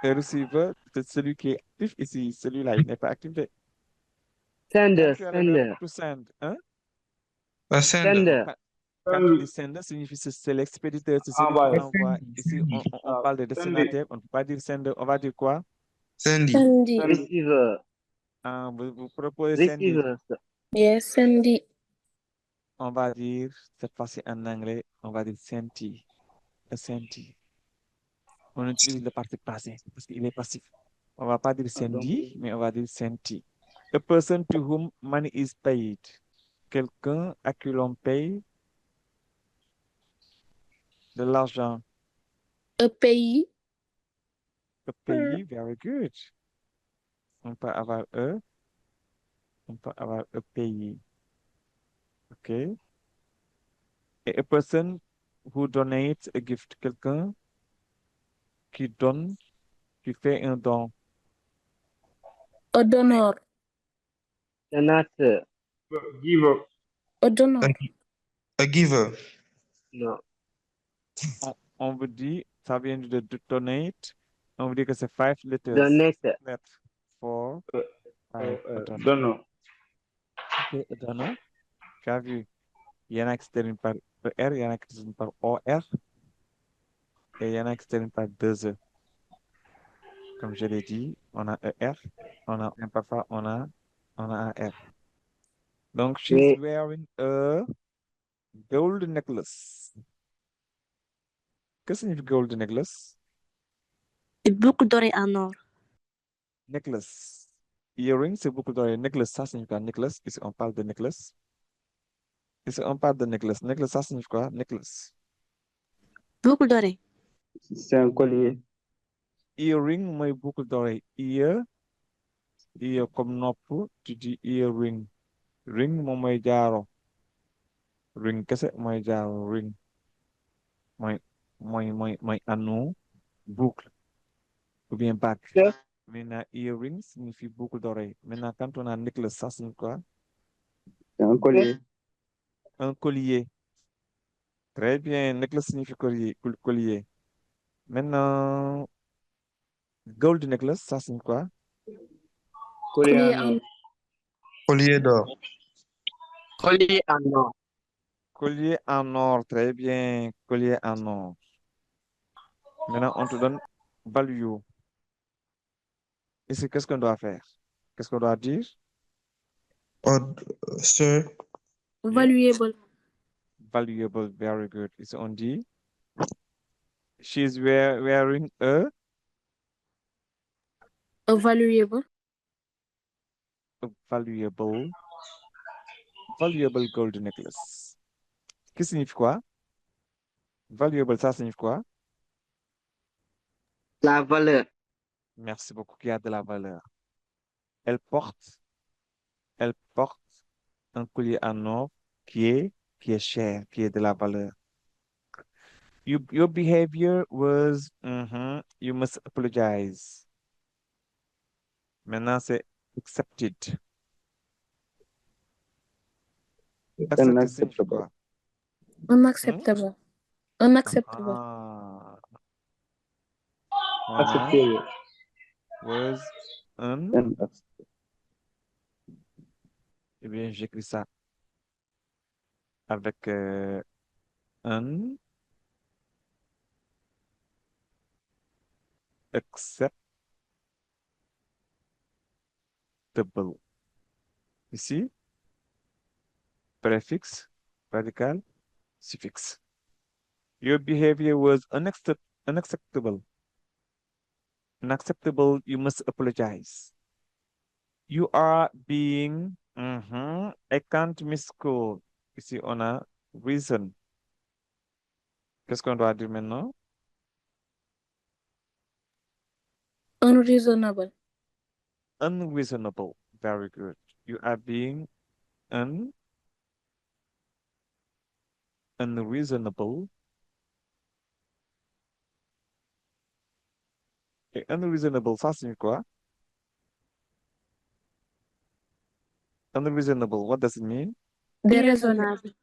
Receiver, c'est celui qui est actif ici. Celui-là, il n'est pas actif. Sender, Quand tu as le verbe sender, to send, hein? Send. sender. Quand tu dis sender, signifie c'est l'expéditeur, c'est celui qui Envoyé. envoie. Ici, on parle de destinataire, on ne peut pas dire sender, on va dire quoi? Sandy. Sandy. Receiver, Ah, vous proposez Sandy. receiver, sir. Yes, Sandy. On va dire, cette fois-ci en anglais, on va dire senti. Senti. On utilise le participe passé parce qu'il est passif. On va pas dire Sandy, mais on va dire senti. A person to whom money is paid. Quelqu'un à qui l'on paye de l'argent. A pays. A pays, very good. On peut avoir on peut avoir a pays. OK? Et a person who donates a gift. Quelqu'un qui donne, qui fait un don. A donor. Donateur. Giver. A donor. A giver. No. On vous dit, ça vient de donate. On vous dit que c'est 5 letters. Donateur. Lettres. 4, 5. Don't know. OK, a donor. Tu as vu? Il y en a qui se terminent par ER, il y en a qui se terminent par OR, et il y en a qui se terminent par 2E. Comme je l'ai dit, on a ER, on a parfois on a AR. Donc, she's Oui. wearing a gold necklace. Que signifie gold necklace? Une boucle d'oreille en or. Necklace. Earring, c'est boucle d'oreille. Necklace, ça signifie quoi? Necklace. Ici, on parle de necklace. Ici, on parle de necklace. Necklace, ça signifie quoi? Necklace. Boucle d'oreille. C'est un collier. Earring, mooy boucle d'oreille. Ear comme nopp, tu dis earring. Ring moom mooy jaaro. Ring kese mooy jaaro. Ring mooy anneau, boucle ou bien bague. Sir, Maintenant, earring signifie boucle d'oreille. Maintenant, quand on a necklace, ça signifie quoi? C'est un collier. Un collier. Très bien. Necklace signifie collier. Maintenant, gold necklace, ça signifie quoi? collier Collier en or. en Collier d'or. Collier en or. Collier en or. Très bien. Collier en or. Maintenant, on te donne value. Ici, qu'est-ce qu'on doit faire? Qu'est-ce qu'on doit dire? Or, sir. valuable. Valuable. Very good. Ici, on dit, she's wearing a Valuable. valuable gold necklace. Qui signifie quoi? Valuable, ça signifie quoi? La valeur. Merci beaucoup, qui a de la valeur. Elle porte un collier en or qui est cher, qui est de la valeur. Your behavior was, you must apologize. Maintenant, c'est accepted. Accepted signifie quoi? Unacceptable. Unacceptable. Ah. Accepté. Was eh bien, j'écris ça avec unacceptable. Ici, préfixe, radical, suffixe. Your behavior was unacceptable. Unacceptable, you must apologize. You are being, I can't miss school. Ici, on a reason. Qu'est-ce qu'on doit dire maintenant? Unreasonable. Unreasonable. Very good. You are being unreasonable. Et unreasonable, ça signifie quoi? Unreasonable, what does it mean? Déraisonnable.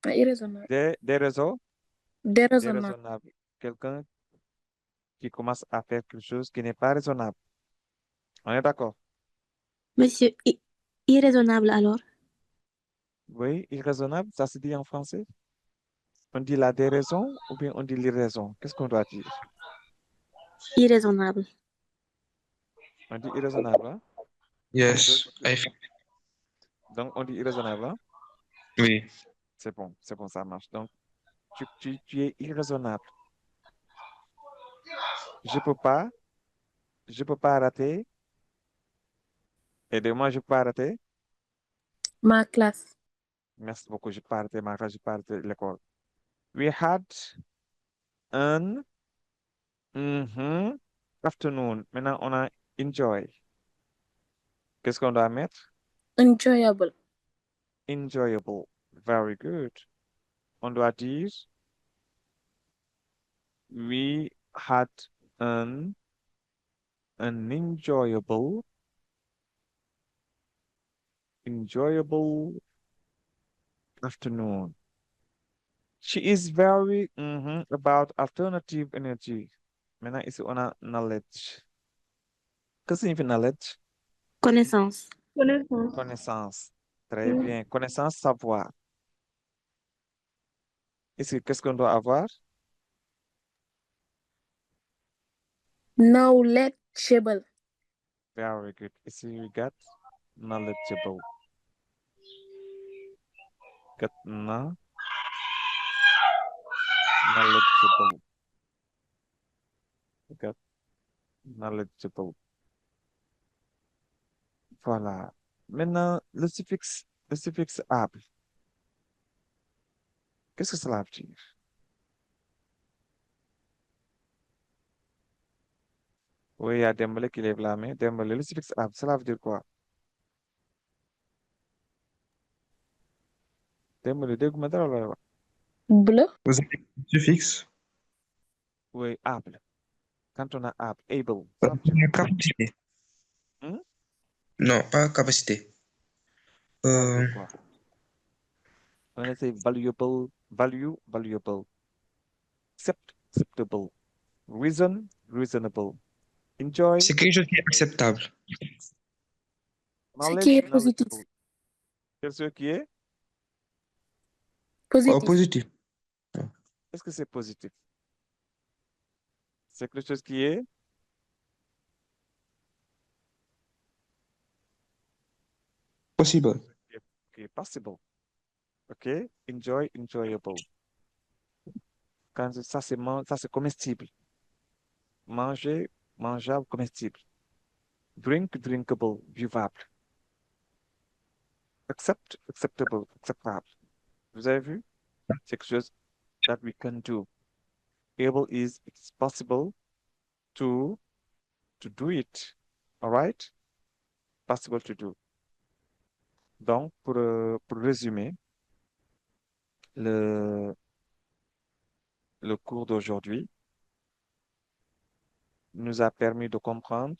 Irraisonnable. Des raisons Déraisonnable. déraisonnables. Quelqu'un qui commence à faire quelque chose qui n'est pas raisonnable. On est d'accord? Monsieur, irraisonnable alors. Oui, irraisonnable, ça se dit en français. On dit la déraison ou bien on dit l'irraison? Qu'est-ce qu'on doit dire? Irraisonnable. On dit irraisonnable, hein? Yes, I think. Donc, on dit irraisonnable, hein? Oui. C'est bon, ça marche. Donc, tu es irraisonnable. Je peux pas rater. Aidez-moi, je peux pas rater. Ma classe. Merci beaucoup, je peux pas rater ma classe, je peux pas rater l'école. We had an afternoon. Maintenant, on a enjoy. Qu'est-ce qu'on doit mettre? Enjoyable. Enjoyable. Very good. On doit dire we had an enjoyable afternoon. She is very about alternative energy. Maintenant, ici, on a knowledge. Que signifie knowledge? Connaissance. Connaissance. Connaissance. Très Mm. bien. Connaissance, savoir. Ici, qu'est-ce qu'on doit avoir? Knowledgeable. Very good. Ici, we got knowledgeable. Got knowledgeable. We got knowledgeable. Voilà. Maintenant, le suffixe able. Qu'est-ce que cela veut dire? Oui, il y a Dembélé qui lève la main. Dembélé, le suffixe able, cela veut dire quoi? Dembélé, dégguma dara looy wax. Bleu. Vous avez un suffixe? Oui, able. Quand on a able, able, Pas ça veut dire quoi? capacité. Hmm? Non, pas capacité. Ça veut dire quoi? On essaie valuable, valuable. Acceptable. Reasonable. Enjoy, C'est quelque chose qui est acceptable. Ce qui est knowledgeable. positif. C'est ce qui est? Oh, Positif. positif. Est-ce que c'est positif? C'est quelque chose qui est? Possible. Qui est possible. OK? Enjoyable. Quand ça, c'est comestible. Manger, mangeable, comestible. Drinkable, buvable. Acceptable, acceptable. Vous avez vu? C'est quelque chose that we can do. Able is it's possible to do it. All right? Possible to do. Donc, pour résumer, le cours d'aujourd'hui nous a permis de comprendre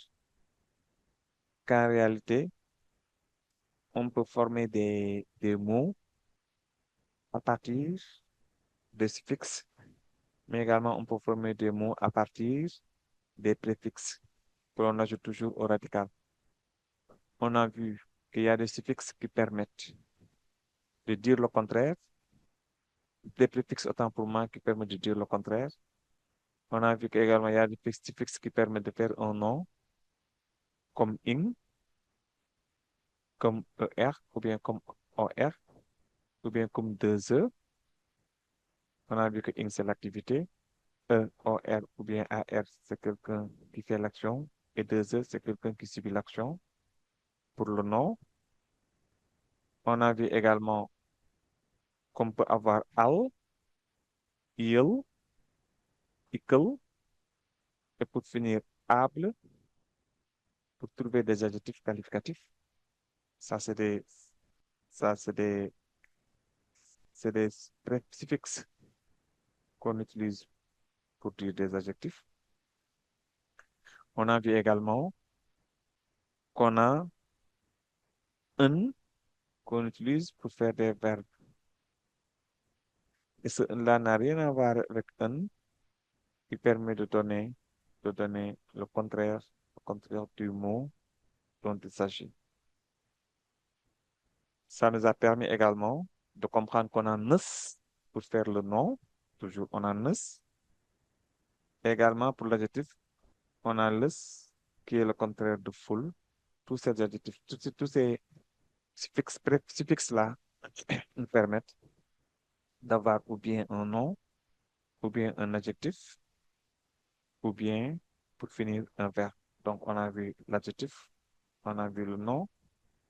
qu'en réalité, on peut former des mots à partir des suffixes, mais également on peut former des mots à partir des préfixes que l'on ajoute toujours au radical. On a vu qu'il y a des suffixes qui permettent de dire le contraire, des préfixes autant pour moi qui permettent de dire le contraire. On a vu qu'également il y a des suffixes qui permettent de faire un nom, comme in, comme er, ou bien comme or, ou bien comme deux e. On a vu que in, c'est l'activité. E, or, ou bien ar, c'est quelqu'un qui fait l'action. Et deux e, c'est quelqu'un qui subit l'action. Pour le nom, on a vu également qu'on peut avoir al, il, icle, et pour finir, able, pour trouver des adjectifs qualificatifs. Ça, c'est des, ça, c'est des suffixes qu'on utilise pour dire des adjectifs. On a vu également qu'on a un qu'on utilise pour faire des verbes. Et cela n'a rien à voir avec un qui permet de donner le contraire du mot dont il s'agit. Ça nous a permis également de comprendre qu'on a neus pour faire le nom. Toujours, on a neus. Également, pour l'adjectif, on a les qui est le contraire de full. Tous ces adjectifs, tous ces suffixes-là nous permettent d'avoir ou bien un nom, ou bien un adjectif, ou bien, pour finir, un verbe. Donc, on a vu l'adjectif, on a vu le nom,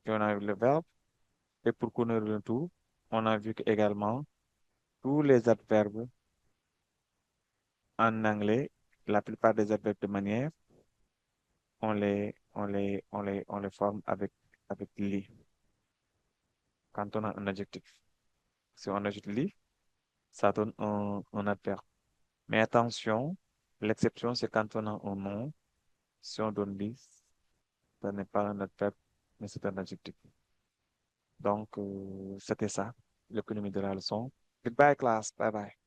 et on a vu le verbe. Et pour connaître le tout, on a vu également tous les adverbes en anglais, la plupart des adverbes de manière, on les forme avec li quand on a un adjectif. Si on ajoute li, ça donne un adverbe. Mais attention, l'exception, c'est quand on a un nom. Si on donne li, ce n'est pas un adverbe, mais c'est un adjectif. Donc, c'était ça, l'économie de la leçon. Goodbye, class. Bye bye.